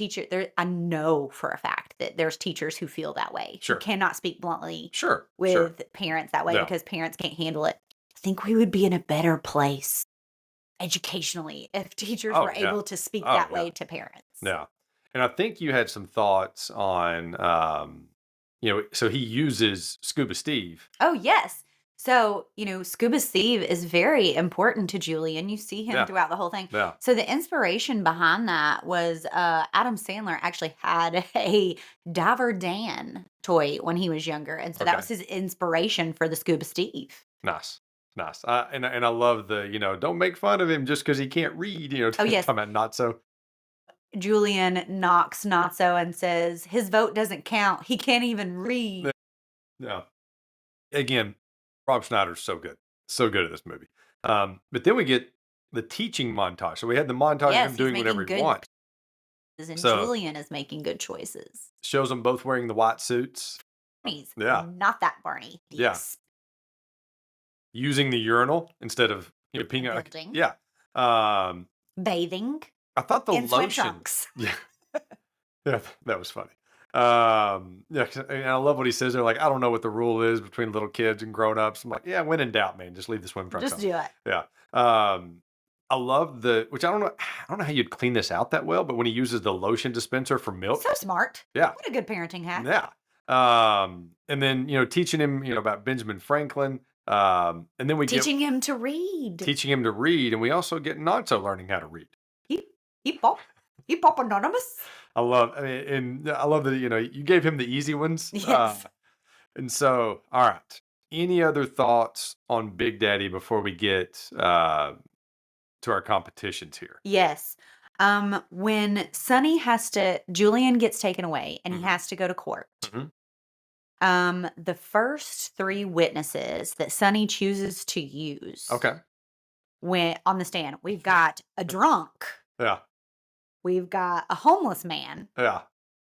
I know for a fact that there's teachers who feel that way, who Sure. cannot speak bluntly Sure. with parents that way Yeah. because parents can't handle it. I think we would be in a better place educationally if teachers Oh, were yeah. able to speak Oh, that yeah. way to parents. Yeah. And I think you had some thoughts on, so he uses Scuba Steve. Oh, yes. So, Scuba Steve is very important to Julian. You see him Yeah. throughout the whole thing. Yeah. So the inspiration behind that was Adam Sandler actually had a Diver Dan toy when he was younger. And so that was his inspiration for the Scuba Steve. Nice. Nice. And I love the, don't make fun of him just because he can't read, Oh, yes. talking about not so. Julian knocks Notso and says, his vote doesn't count. He can't even read. Yeah. Again, Rob Schneider's so good. So good at this movie. But then we get the teaching montage. So we had the montage Yes, of him he's doing making whatever he good wants. And So- Julian is making good choices. Shows them both wearing the white suits. He's Yeah. not that Barney. Yeah. Using the urinal instead of peeing out. Building. Yeah. Bathing I thought the in swim lotion. trunks. Yeah. Yeah, that was funny. Yeah, and I love what he says there. Like, I don't know what the rule is between little kids and grown-ups. I'm like, yeah, when in doubt, man, just leave the swim trunks Just on. do it. Yeah. I love which I don't know how you'd clean this out that well, but when he uses the lotion dispenser for milk. So smart. Yeah. What a good parenting hack. Yeah. And then, teaching him, about Benjamin Franklin. And then we Teaching him to read. teaching him to read. And we also get Nonso learning how to read. He pop anonymous. I love that, you gave him the easy ones. Yes. And so, all right. Any other thoughts on Big Daddy before we get to our competitions here? Yes. When Julian gets taken away and he Mhm. has to go to court. Mhm. The first 3 witnesses that Sonny chooses to use. Okay. When on the stand, we've got a drunk, Yeah. we've got a homeless man, Yeah.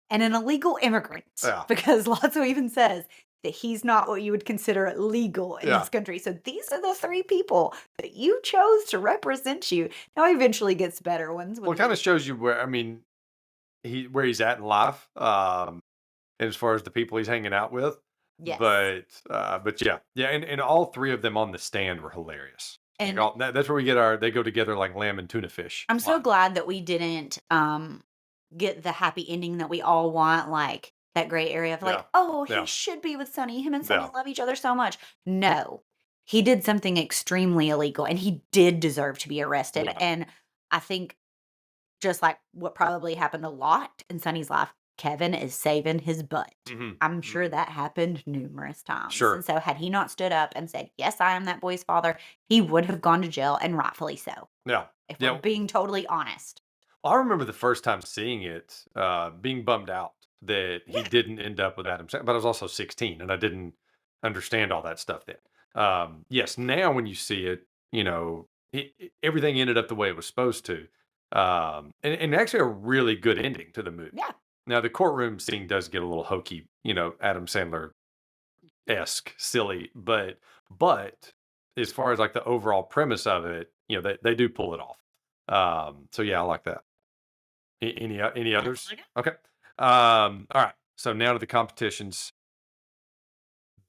and an illegal immigrant. Yeah. Because Lotso even says that he's not what you would consider legal in Yeah. this country. So these are the 3 people that you chose to represent you. Now he eventually gets better ones. Well, it kind of shows you where he's at in life, as far as the people he's hanging out with. Yes. But yeah, and all 3 of them on the stand were hilarious. And That's where we get they go together like lamb and tuna fish. I'm so line. glad that we didn't get the happy ending that we all want, like that gray area of like, Yeah. oh, he Yeah. should be with Sonny. Him and Sonny Yeah. love each other so much. No, he did something extremely illegal and he did deserve to be arrested. Yeah. And I think just like what probably happened a lot in Sonny's life, Kevin is saving his butt. Mhm. I'm sure that happened numerous times. Sure. And so had he not stood up and said, yes, I am that boy's father, he would have gone to jail, and rightfully so. Yeah. If Yeah. we're being totally honest. Well, I remember the first time seeing it, being bummed out that he Yeah. didn't end up with Adam Sandler, but I was also 16 and I didn't understand all that stuff then. Yes, now when you see it, everything ended up the way it was supposed to. And actually a really good ending to the movie. Yeah. Now the courtroom scene does get a little hokey, Adam Sandler-esque, silly, but as far as like the overall premise of it, they do pull it off. So yeah, I like that. Any others? Okay. All right. So now to the competitions.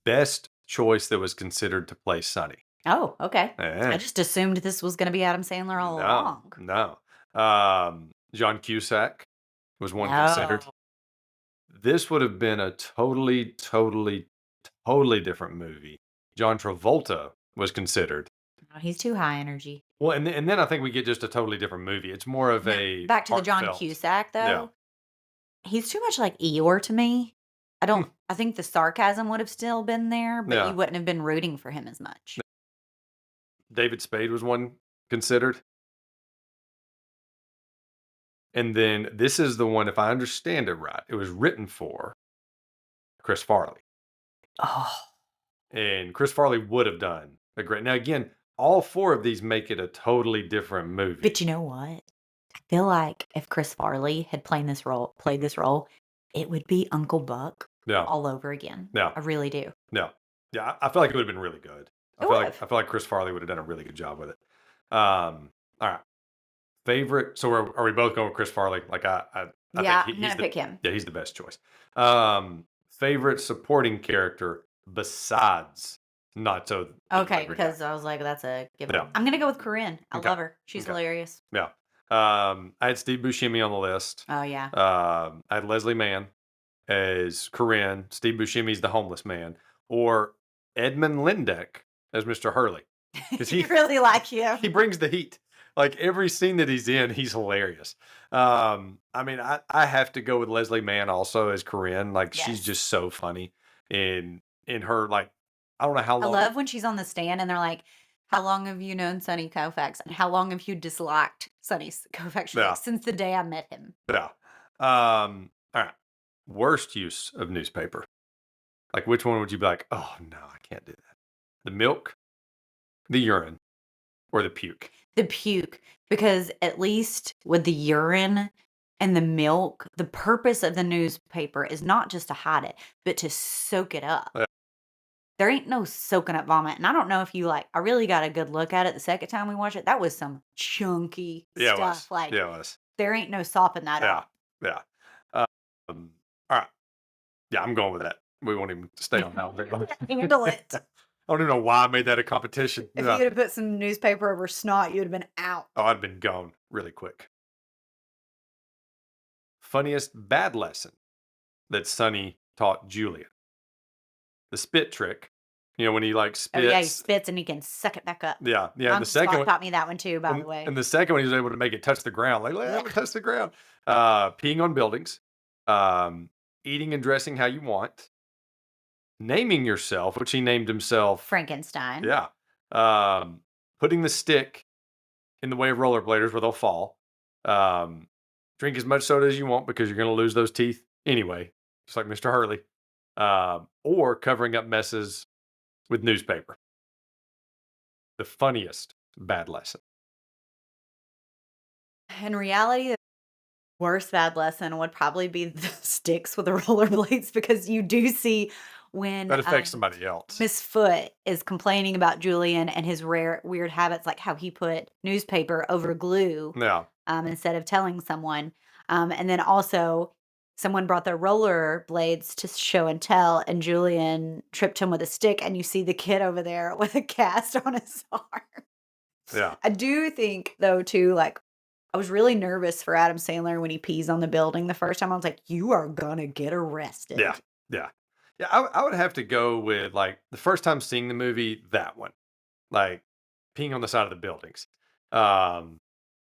Best choice that was considered to play Sonny. Oh, okay. Eh, I just assumed this was going to be Adam Sandler all along. No. John Cusack was one considered. No. This would have been a totally, totally, totally different movie. John Travolta was considered. Oh, he's too high energy. Well, and then I think we get just a totally different movie. It's more of a Back to the John heartfelt- Cusack, though. Yeah. He's too much like Eeyore to me. I think the sarcasm would have still been there, but Yeah. you wouldn't have been rooting for him as much. David Spade was one considered. And then this is the one, if I understand it right, it was written for Chris Farley. Oh, And Chris Farley would have done a great. Now, again, all 4 of these make it a totally different movie. but you know what? I feel like if Chris Farley had played this role, it would be Uncle Buck Yeah. all over again. Yeah. I really do. Yeah. Yeah, I feel like it would have been really good. It would've. I feel like Chris Farley would have done a really good job with it. All right. Favorite. So are we both going with Chris Farley? Like I think Yeah, I'm he's gonna the pick him. yeah, he's the best choice. Favorite supporting character besides Nacho the Okay, delivery guy. because I was like, that's a given. Yeah. I'm gonna go with Corinne. I Okay. love her. She's Okay. hilarious. Yeah. I had Steve Buscemi on the list. Oh yeah. I had Leslie Mann as Corinne. Steve Buscemi's the homeless man, or Edmund Lindeck as Mr. Hurley, because You really like him. he brings the heat. Like every scene that he's in, he's hilarious. I mean, I have to go with Leslie Mann also as Corinne. Like she's Yes. just so funny in her, like, I don't know how I long. love when she's on the stand and they're like, "How long have you known Sonny Koufax? And how long have you disliked Sonny Koufax?" She's Yeah. like, "Since the day I met him." Yeah. All right. Worst use of newspaper. Like which one would you be like, oh no, I can't do that? The milk, the urine, or the puke? The puke, because at least with the urine and the milk, the purpose of the newspaper is not just to hide it, but to soak it up. Yeah. There ain't no soaking up vomit. And I don't know if you like, I really got a good look at it the second time we watched it. That was some chunky Yeah, it stuff. was. Like, Yeah, it was. there ain't no sopping that Yeah. up. Yeah. All right. Yeah, I'm going with that. We won't even stay on that one. Handle it. I don't even know why I made that a competition. If Yeah. you would have put some newspaper over snot, you would have been out. Oh, I'd been gone really quick. Funniest bad lesson that Sonny taught Julian. The spit trick. You know, when he like Oh spits. yeah, he spits and he can suck it back up. Yeah. Yeah. And the second Spock one taught me that one too, by the way. and the second one, he was able to make it touch the ground. Like, let it touch the ground. Peeing on buildings. Eating and dressing how you want. Naming yourself, which he named himself. Frankenstein. Yeah. Putting the stick in the way of rollerbladers where they'll fall. Drink as much soda as you want because you're going to lose those teeth anyway, just like Mr. Hurley. Or covering up messes with newspaper. The funniest bad lesson. In reality, the worst bad lesson would probably be the sticks with the rollerblades, because you do see when That affects somebody else. Miss Foot is complaining about Julian and his rare weird habits, like how he put newspaper over glue Yeah. instead of telling someone. And then also someone brought their roller blades to show and tell, and Julian tripped him with a stick, and you see the kid over there with a cast on his arm. Yeah. I do think though too, like, I was really nervous for Adam Sandler when he pees on the building the first time. I was like, you are gonna get arrested. Yeah. Yeah. Yeah. I would have to go with like the first time seeing the movie, that one, like peeing on the side of the buildings.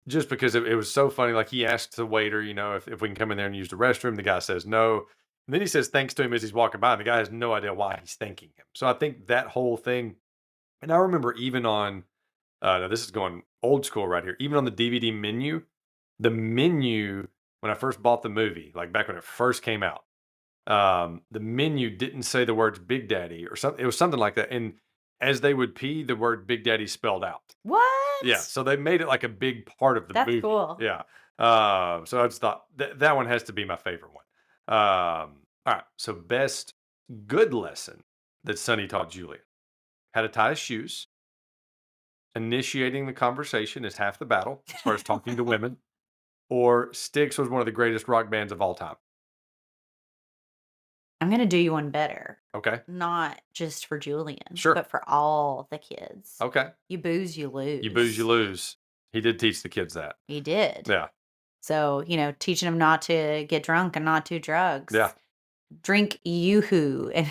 Just because it was so funny. Like he asks the waiter, you know, if we can come in there and use the restroom. The guy says no. And then he says thanks to him as he's walking by. And the guy has no idea why he's thanking him. So I think that whole thing, and I remember even on, now this is going old school right here, even on the DVD menu, the menu, when I first bought the movie, like back when it first came out, the menu didn't say the words Big Daddy or something. It was something like that. And as they would pee, the word Big Daddy spelled out. What? Yeah. So they made it like a big part of the That's movie. cool. Yeah. So I just thought that one has to be my favorite one. All right. So best good lesson that Sonny taught Julian. How to tie his shoes. Initiating the conversation is half the battle as far as talking to women. Or Styx was one of the greatest rock bands of all time. I'm gonna do you one better. Okay. Not just for Julian, Sure. but for all the kids. Okay. You booze, you lose. You booze, you lose. He did teach the kids that. He did. Yeah. So, you know, teaching them not to get drunk and not do drugs. Yeah. Drink Yoo-hoo and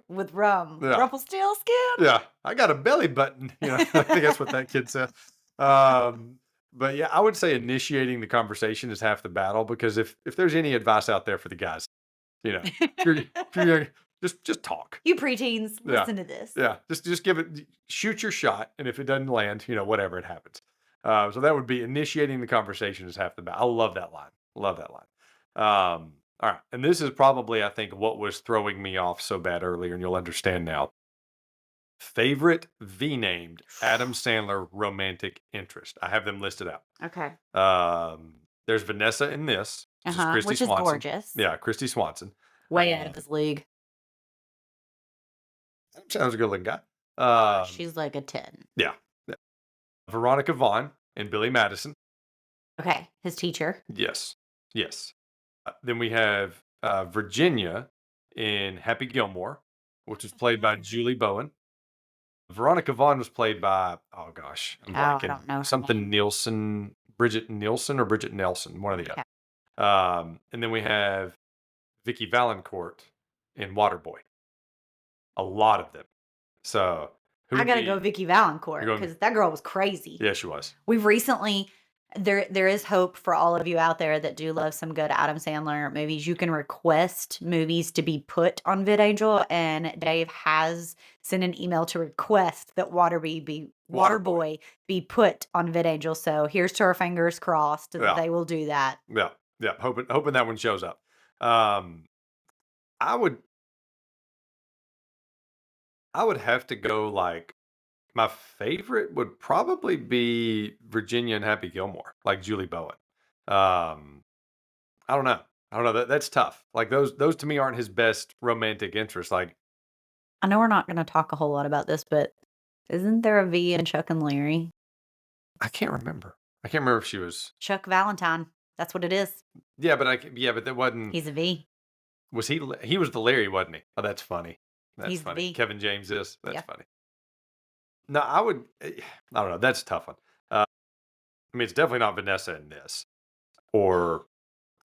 with rum. Yeah. Rumpelstiltskin. Yeah. I got a belly button. You know, I think that's what that kid said. But yeah, I would say initiating the conversation is half the battle, because if there's any advice out there for the guys, you know, if you're young, just talk. You preteens, Yeah. listen to this. Yeah. Just give it, shoot your shot. And if it doesn't land, you know, whatever, it happens. So that would be initiating the conversation is half the battle. I love that line. Love that line. All right. And this is probably, I think, what was throwing me off so bad earlier, and you'll understand now. Favorite V-named Adam Sandler romantic interest. I have them listed out. Okay. There's Vanessa in this, which is Christy Which is Swanson. gorgeous. Yeah, Christy Swanson. Way out of his league. Sounds a good looking guy. She's like a 10. Yeah. Veronica Vaughn and Billy Madison. Okay, his teacher. Yes. Yes. Then we have Virginia in Happy Gilmore, which was played by Julie Bowen. Veronica Vaughn was played by, oh gosh, I'm I blanking. don't know her Something name. Nielsen, Bridget Nielsen or Bridget Nelson, one of the Okay. other. And then we have Vicky Valancourt in Waterboy. A lot of them. So who I would gotta be- go Vicky You're Valancourt going- because that girl was crazy. Yeah, she was. We've recently there is hope for all of you out there that do love some good Adam Sandler movies. You can request movies to be put on VidAngel, and Dave has sent an email to request that Waterboy be put on VidAngel. So here's to our fingers crossed that Yeah. they will do that. Yeah. Hoping that one shows up. I would have to go like my favorite would probably be Virginia and Happy Gilmore, like Julie Bowen. I don't know. That's tough. Like those to me aren't his best romantic interests. Like I know we're not going to talk a whole lot about this, but isn't there a V in Chuck and Larry? I can't remember. I can't remember if she was. Chuck Valentine. That's what it is. Yeah, but that wasn't. He's a V. Was he? He was the Larry, wasn't he? Oh, that's funny. That's He's the funny. V. Kevin James is. That's Yeah. funny. No, I would. I don't know. That's a tough one. I mean, it's definitely not Vanessa in this. Or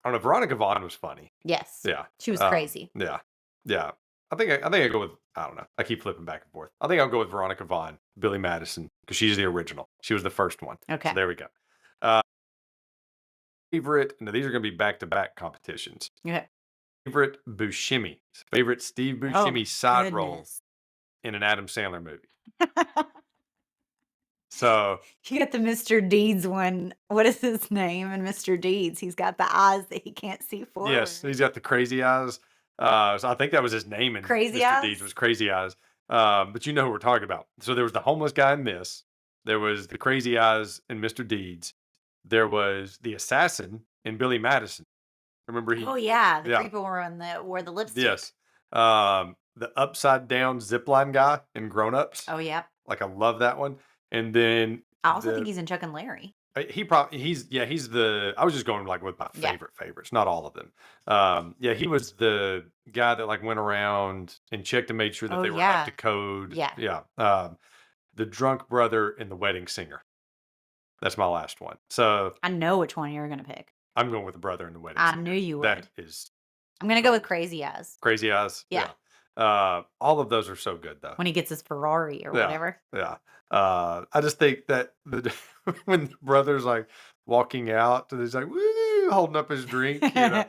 I don't know. Veronica Vaughn was funny. Yes. Yeah. She was crazy. Yeah. Yeah. I think I go with, I don't know. I keep flipping back and forth. I think I'll go with Veronica Vaughn, Billy Madison, because she's the original. She was the first one. Okay. So there we go. Favorite, no, these are going to be back-to-back competitions. Okay. Favorite Buscemi. Favorite Steve Buscemi side role in an Adam Sandler movie. So you got the Mr. Deeds one. What is his name in Mr. Deeds? He's got the eyes that he can't see forward. yes, he's got the crazy eyes. So I think that was his name in Crazy Mr. Eyes? Deeds was Crazy Eyes. But you know who we're talking about. So there was the homeless guy in this. There was the crazy eyes in Mr. Deeds. There was the assassin in Billy Madison. Remember he? Oh yeah, the Yeah. people wore the lipstick. Yes. The upside down zipline guy in Grown Ups. Oh yeah. Like I love that one. And then I also think he's in Chuck and Larry. he's the I was just going like with my favorites, not all of them. He was the guy that like went around and checked and made sure that they were up to code. Yeah. The drunk brother and the wedding singer. That's my last one. So I know which one you're gonna pick. I'm going with the brother and the wedding I singer. knew you would. That is I'm gonna go with Crazy Eyes Crazy Eyes. Yeah. All of those are so good though. when he gets his Ferrari or Yeah. whatever. Yeah. I just think that when the brother's like walking out and he's like, woo, holding up his drink, you know.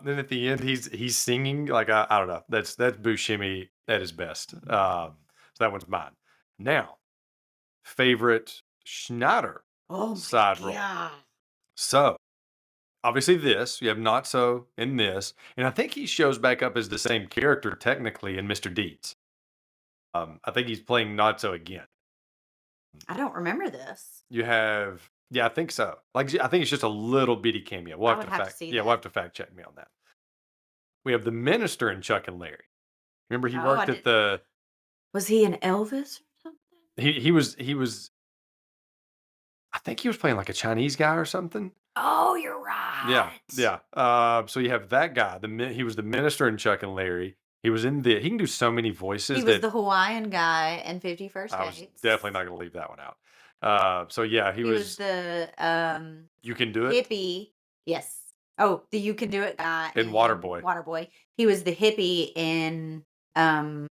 Then at the end he's singing like I don't know. That's Buscemi at his best. So that one's mine. Now, favorite Schneider side role. So obviously this, you have Not So in this, and I think he shows back up as the same character technically in Mr. Deeds. I think he's playing Not So again. I don't remember this. You have, I think so. Like, I think it's just a little bitty cameo. We'll I have would to have to fact, see we'll that. have to fact check me on that. We have the minister in Chuck and Larry. Remember, he Oh, worked I at the. Was he an Elvis or something? He was. I think he was playing like a Chinese guy or something. Oh, you're right. Yeah. So you have that guy. He was the minister in Chuck and Larry. He was in the. He can do so many voices. He was the Hawaiian guy in 51st I was Dates. definitely not going to leave that one out. So yeah, he was the You Can Do It. hippie. Yes. Oh, the You Can Do It guy In Waterboy. Waterboy. He was the hippie in oh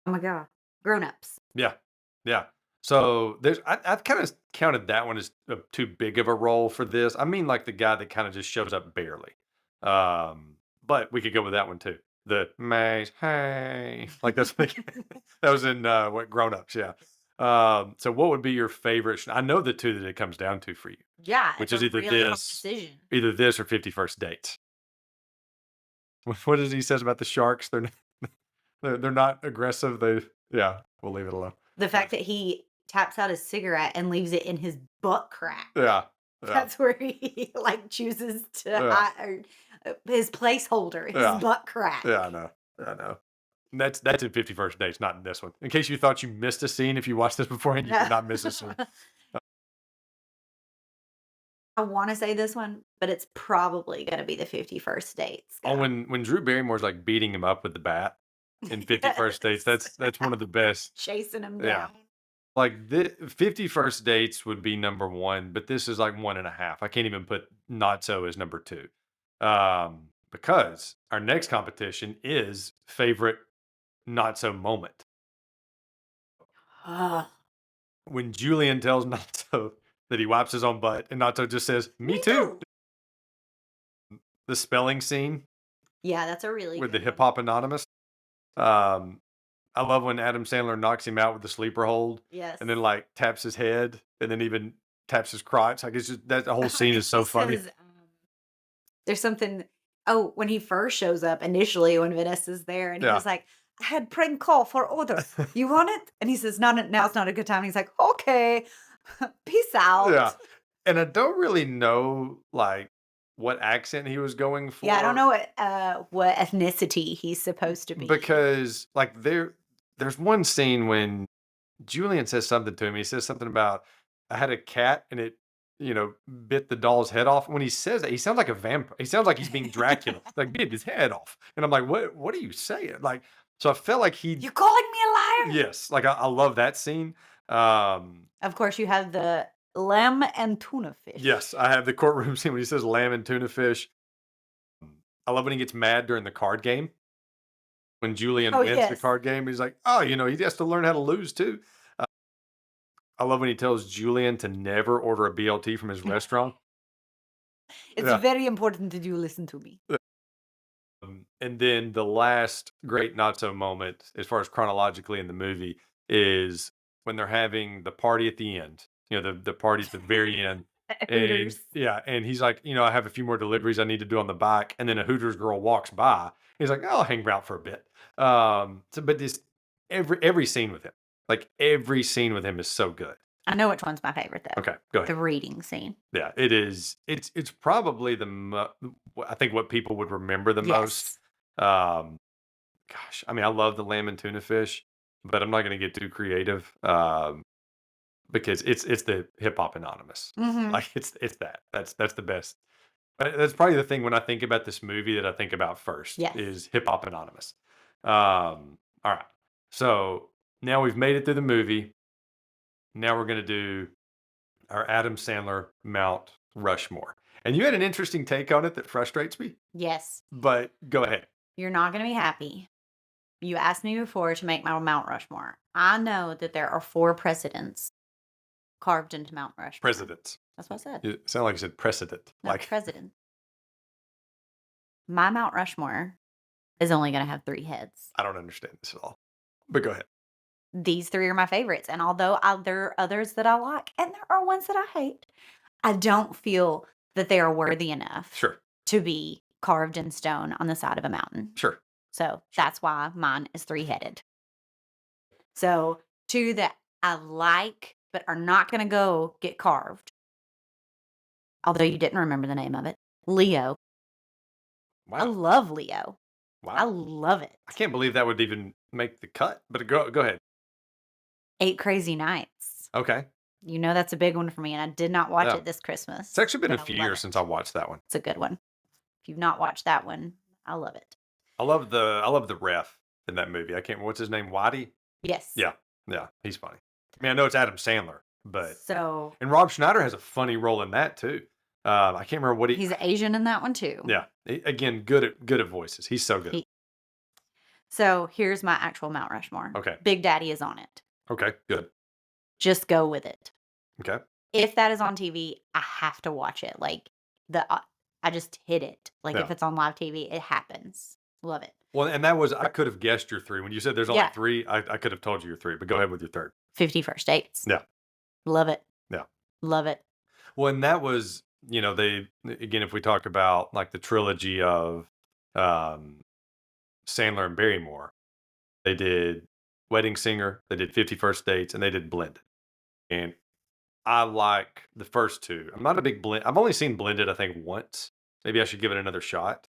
my god, Grown Ups. Yeah. So I've kind of counted that one as too big of a role for this. I mean, like the guy that kind of just shows up barely. But we could go with that one too. The Maze, hey, like that's that was in what Grown Ups, yeah. So what would be your favorite? I know the two that it comes down to for you, Yeah, which it's is a either really tough this, decision. either this or 51st Dates. What does he says about the sharks? They're not aggressive. We'll leave it alone. The fact that he taps out his cigarette and leaves it in his butt crack. Yeah. That's where he like chooses to hide, or, his placeholder, his butt crack. Yeah, I know. That's in 51st Dates, not in this one. In case you thought you missed a scene, if you watched this beforehand, you did not miss a scene. I wanna say this one, but it's probably gonna be the 51st Dates Oh, guy. when Drew Barrymore's, like, beating him up with the bat in 51st Dates, Yes. that's one of the best. Chasing him Yeah. down. Like, the 51st Dates would be number 1, but this is, like, 1.5. I can't even put Not So as number 2. Because our next competition is favorite Not So moment. Ugh. When Julian tells Natto that he wipes his own butt, and Natto just says, "Me too." The spelling scene Yeah, that's a really with the good Hip one. Hop Anonymous. Um, I love when Adam Sandler knocks him out with the sleeper hold, Yes. and then like taps his head, and then even taps his crotch. Like it's just that whole scene is so He funny. says, there's something when he first shows up initially when Vanessa's there, and he Yeah. was like, "I had prank call for order. You want it?" And he says, now's not a good time." And he's like, "Okay, peace out." Yeah, and I don't really know like what accent he was going for. Yeah, I don't know what ethnicity he's supposed to be. Because like there's one scene when Julian says something to him. He says something about I had a cat and it, bit the doll's head off. When he says that, he sounds like a vampire. He sounds like he's being Dracula, like bit his head off. And I'm like, what are you saying? Like, so I felt like he You calling me a liar? yes, like I love that scene. Of course, you have the lamb and tuna fish. Yes, I have the courtroom scene when he says lamb and tuna fish. I love when he gets mad during the card game. When Julian Oh, wins the yes. card game, he's like, oh, he has to learn how to lose too. I love when he tells Julian to never order a BLT from his restaurant. It's Yeah. very important that you listen to me. And then the last great not so moment, as far as chronologically in the movie, is when they're having the party at the end. The party at the very end. And, Hooters. yeah, and he's like, I have a few more deliveries I need to do on the bike. And then a Hooters girl walks by. He's like, I'll hang around for a bit. But this every scene with him, like every scene with him is so good. I know which one's my favorite though. Okay, go ahead. The reading scene. Yeah, it is. It's probably I think what people would remember the most. Gosh, I mean, I love the lamb and tuna fish, but I'm not going to get too creative because it's the Hip Hop Anonymous. Mhm. Like it's that. That's the best. That's probably the thing when I think about this movie that I think about first Yes. is Hip Hop Anonymous. All right, so now we've made it through the movie. Now we're going to do our Adam Sandler Mount Rushmore. And you had an interesting take on it that frustrates me, Yes. but go ahead. You're not going to be happy. You asked me before to make my Mount Rushmore. I know that there are 4 presidents carved into Mount Rushmore. Presidents. That's what I said. You sound like you said precedent. No, Like president. My Mount Rushmore is only going to have 3 heads. I don't understand this at all. But go ahead. These 3 are my favorites. And although there are others that I like, and there are ones that I hate, I don't feel that they are worthy enough Sure. to be carved in stone on the side of a mountain. Sure. So that's why mine is 3-headed. So 2 that I like, but are not going to go get carved. Although you didn't remember the name of it. Leo. I Wow. love Leo. I Wow. love it. I can't believe that would even make the cut. But go ahead. 8 Crazy Nights. Okay. You know that's a big one for me, and I did not watch Yeah. it this Christmas. It's actually been but a I few love years it. since I watched that one. It's a good one. If you've not watched that one, I love it. I love the ref in that movie. I can't remember what's his name, Whitey? Yes. Yeah. Yeah, he's funny. I mean, I know it's Adam Sandler, but So and Rob Schneider has a funny role in that too. I can't remember what he's Asian in that one too. Yeah. Again, good at voices. He's so good. So here's my actual Mount Rushmore. Okay. Big Daddy is on it. Okay, good. Just go with it. Okay. If that is on TV, I have to watch it. Like I just hit it. Like Yeah. if it's on live TV, it happens. Love it. Well, and that was I could have guessed your 3. When you said there's only Yeah. 3, I could have told you your 3, but go ahead with your 3rd. 51st Dates. Yeah. Love it. Yeah. Love it. Well, and that was, they again, if we talk about like the trilogy of Sandler and Barrymore, they did Wedding Singer, they did 51st Dates, and they did Blended. And I like the first 2. I'm not a big I've only seen Blended, I think, once. Maybe I should give it another shot.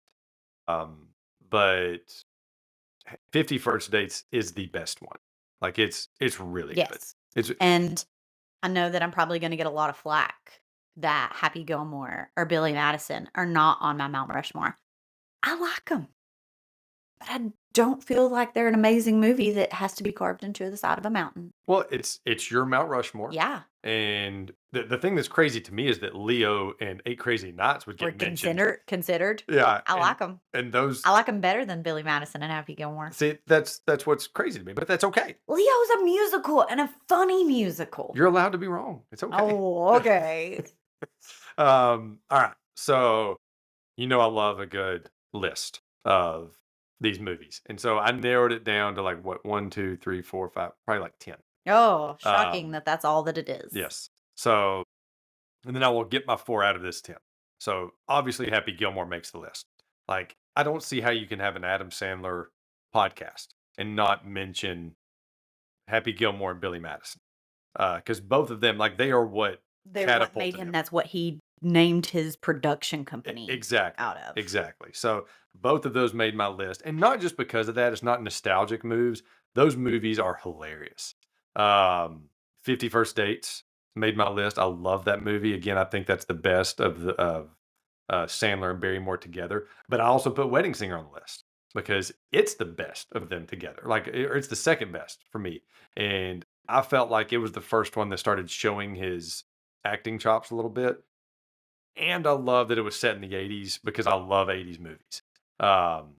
But 50 First Dates is the best one. Like it's really good. Yes. It's And I know that I'm probably gonna get a lot of flack that Happy Gilmore or Billy Madison are not on my Mount Rushmore. I like them, but I don't feel like they're an amazing movie that has to be carved into the side of a mountain. well, it's your Mount Rushmore. Yeah. And the thing that's crazy to me is that Leo and Eight Crazy Nights would Were get mentioned. considered. Yeah, I like them. and those I like them better than Billy Madison and Happy Gilmore. see that's what's crazy to me, but that's okay. Leo's a musical and a funny musical. You're allowed to be wrong. It's okay. Oh, okay. All right. So, I love a good list of these movies. And so I narrowed it down to like what, one, two, three, four, five, probably like 10. Oh, shocking Um, that that's all that it is. yes. So, and then I will get my 4 out of this 10. So obviously Happy Gilmore makes the list. Like, I don't see how you can have an Adam Sandler podcast and not mention Happy Gilmore and Billy Madison. Because both of them, like, they are what They're what made catapulted him. him. That's what he named his production company Exactly. out of. Exactly. So both of those made my list. And not just because of that, it's not nostalgic moves. Those movies are hilarious. 50 First Dates made my list. I love that movie. Again, I think that's the best of the of Sandler and Barrymore together. But I also put Wedding Singer on the list because it's the best of them together. Like, or it's the second best for me. And I felt like it was the first one that started showing his acting chops a little bit. And I love that it was set in the 80s because I love 80s movies.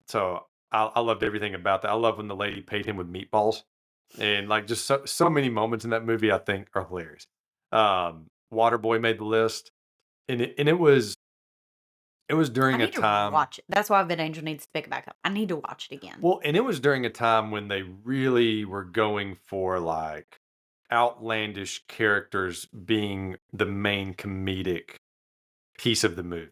So I loved everything about that. I love when the lady paid him with meatballs. And like just so many moments in that movie I think are hilarious. Waterboy made the list. And it was I during a need to time. watch it. That's why Vid Angel needs to pick it back up. I need to watch it again. Well, and it was during a time when they really were going for like outlandish characters being the main comedic piece of the movie.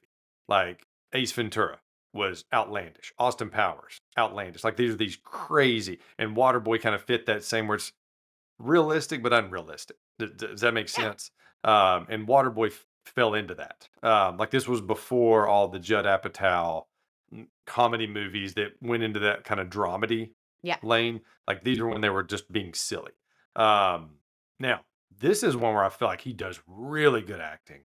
Like Ace Ventura was outlandish. Austin Powers, outlandish. Like these are these crazy, and Waterboy kind of fit that same where it's realistic but unrealistic. Does that make Yeah. sense? And Waterboy fell into that. Like this was before all the Judd Apatow comedy movies that went into that kind of dramedy Yeah. lane. Like these are when they were just being silly. Now this is one where I feel like he does really good acting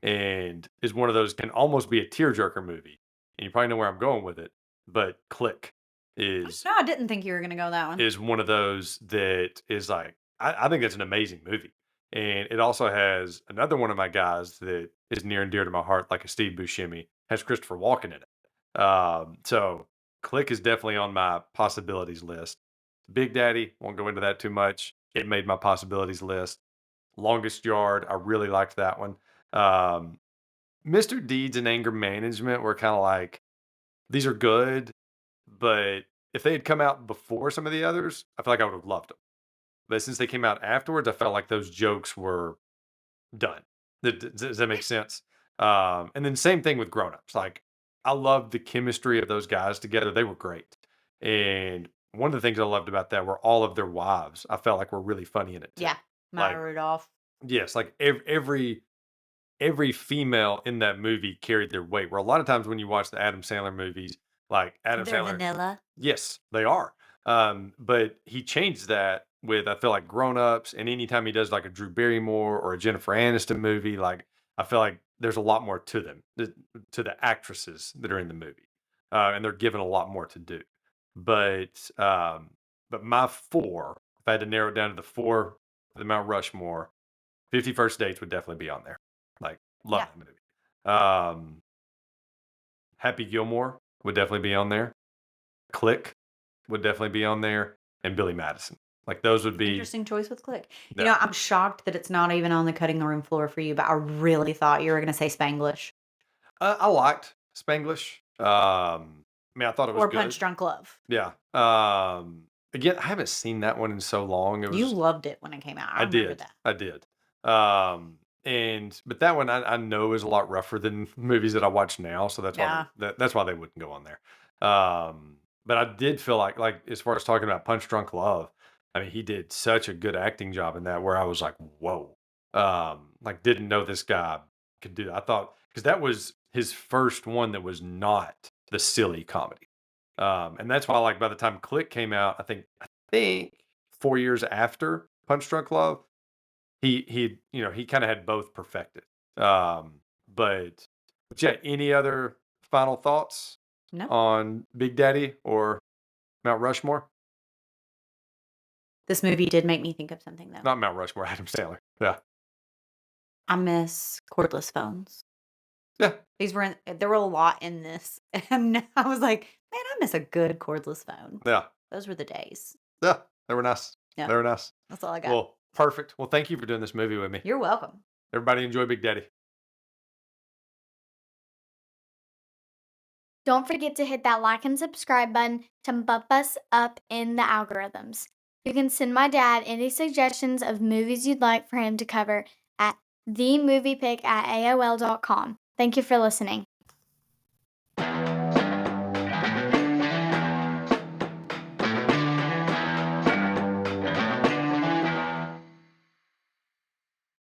and is one of those can almost be a tearjerker movie. And you probably know where I'm going with it, but Click is No, I didn't think you were going to go that one. is one of those that is like I think that's an amazing movie. And it also has another one of my guys that is near and dear to my heart, like a Steve Buscemi, has Christopher Walken in it. So Click is definitely on my possibilities list. Big Daddy, won't go into that too much. It made my possibilities list. Longest Yard, I really liked that one. Um, Mr. Deeds and Anger Management were kind of like, these are good, but if they had come out before some of the others, I feel like I would have loved them. But since they came out afterwards, I felt like those jokes were done. Does that make sense? And then same thing with Grown Ups. Like, I loved the chemistry of those guys together. They were great. And one of the things I loved about that were all of their wives. I felt like were really funny in it too. Yeah. Maya Like, Rudolph. yes, like every female in that movie carried their weight. Where a lot of times when you watch the Adam Sandler movies, like Adam They're Sandler, vanilla. yes, they are. But he changed that with I feel like Grown Ups, and anytime he does like a Drew Barrymore or a Jennifer Aniston movie, like I feel like there's a lot more to them, to the actresses that are in the movie, and they're given a lot more to do. But but my 4, if I had to narrow it down to the 4, the Mount Rushmore, 50 First Dates would definitely be on there. Like, love Yeah. that movie. Um, Happy Gilmore would definitely be on there. Click would definitely be on there, and Billy Madison. Like those would be. Interesting choice with Click. Yeah. You know, I'm shocked that it's not even on the cutting room floor for you, but I really thought you were going to say Spanglish I liked Spanglish. I mean, I thought it was or good. Punch Drunk Love. Yeah. Again, I haven't seen that one in so long. It was. You loved it when it came out. I remember did. that. I did. But that one I know is a lot rougher than movies that I watch now, so that's Yeah. why that's why they wouldn't go on there. But I did feel like as far as talking about Punch Drunk Love, I mean, he did such a good acting job in that where I was like, whoa, like didn't know this guy could do that. I thought because that was his first one that was not the silly comedy. And that's why, like, by the time Click came out, I think 4 years after Punch Drunk Love, he kind of had both perfected. Um, but yeah, any other final thoughts No, on Big Daddy or Mount Rushmore? this movie did make me think of something though. Not Mount Rushmore, Adam Sandler. Yeah. I miss cordless phones. Yeah. There were a lot in this, and I was like, man, I miss a good cordless phone. Yeah. Those were the days. Yeah. They were nice. Yeah. They were nice. That's all I got. Well, perfect. Well, thank you for doing this movie with me. You're welcome. Everybody enjoy Big Daddy. Don't forget to hit that like and subscribe button to bump us up in the algorithms. You can send my dad any suggestions of movies you'd like for him to cover at themoviepick@aol.com. Thank you for listening.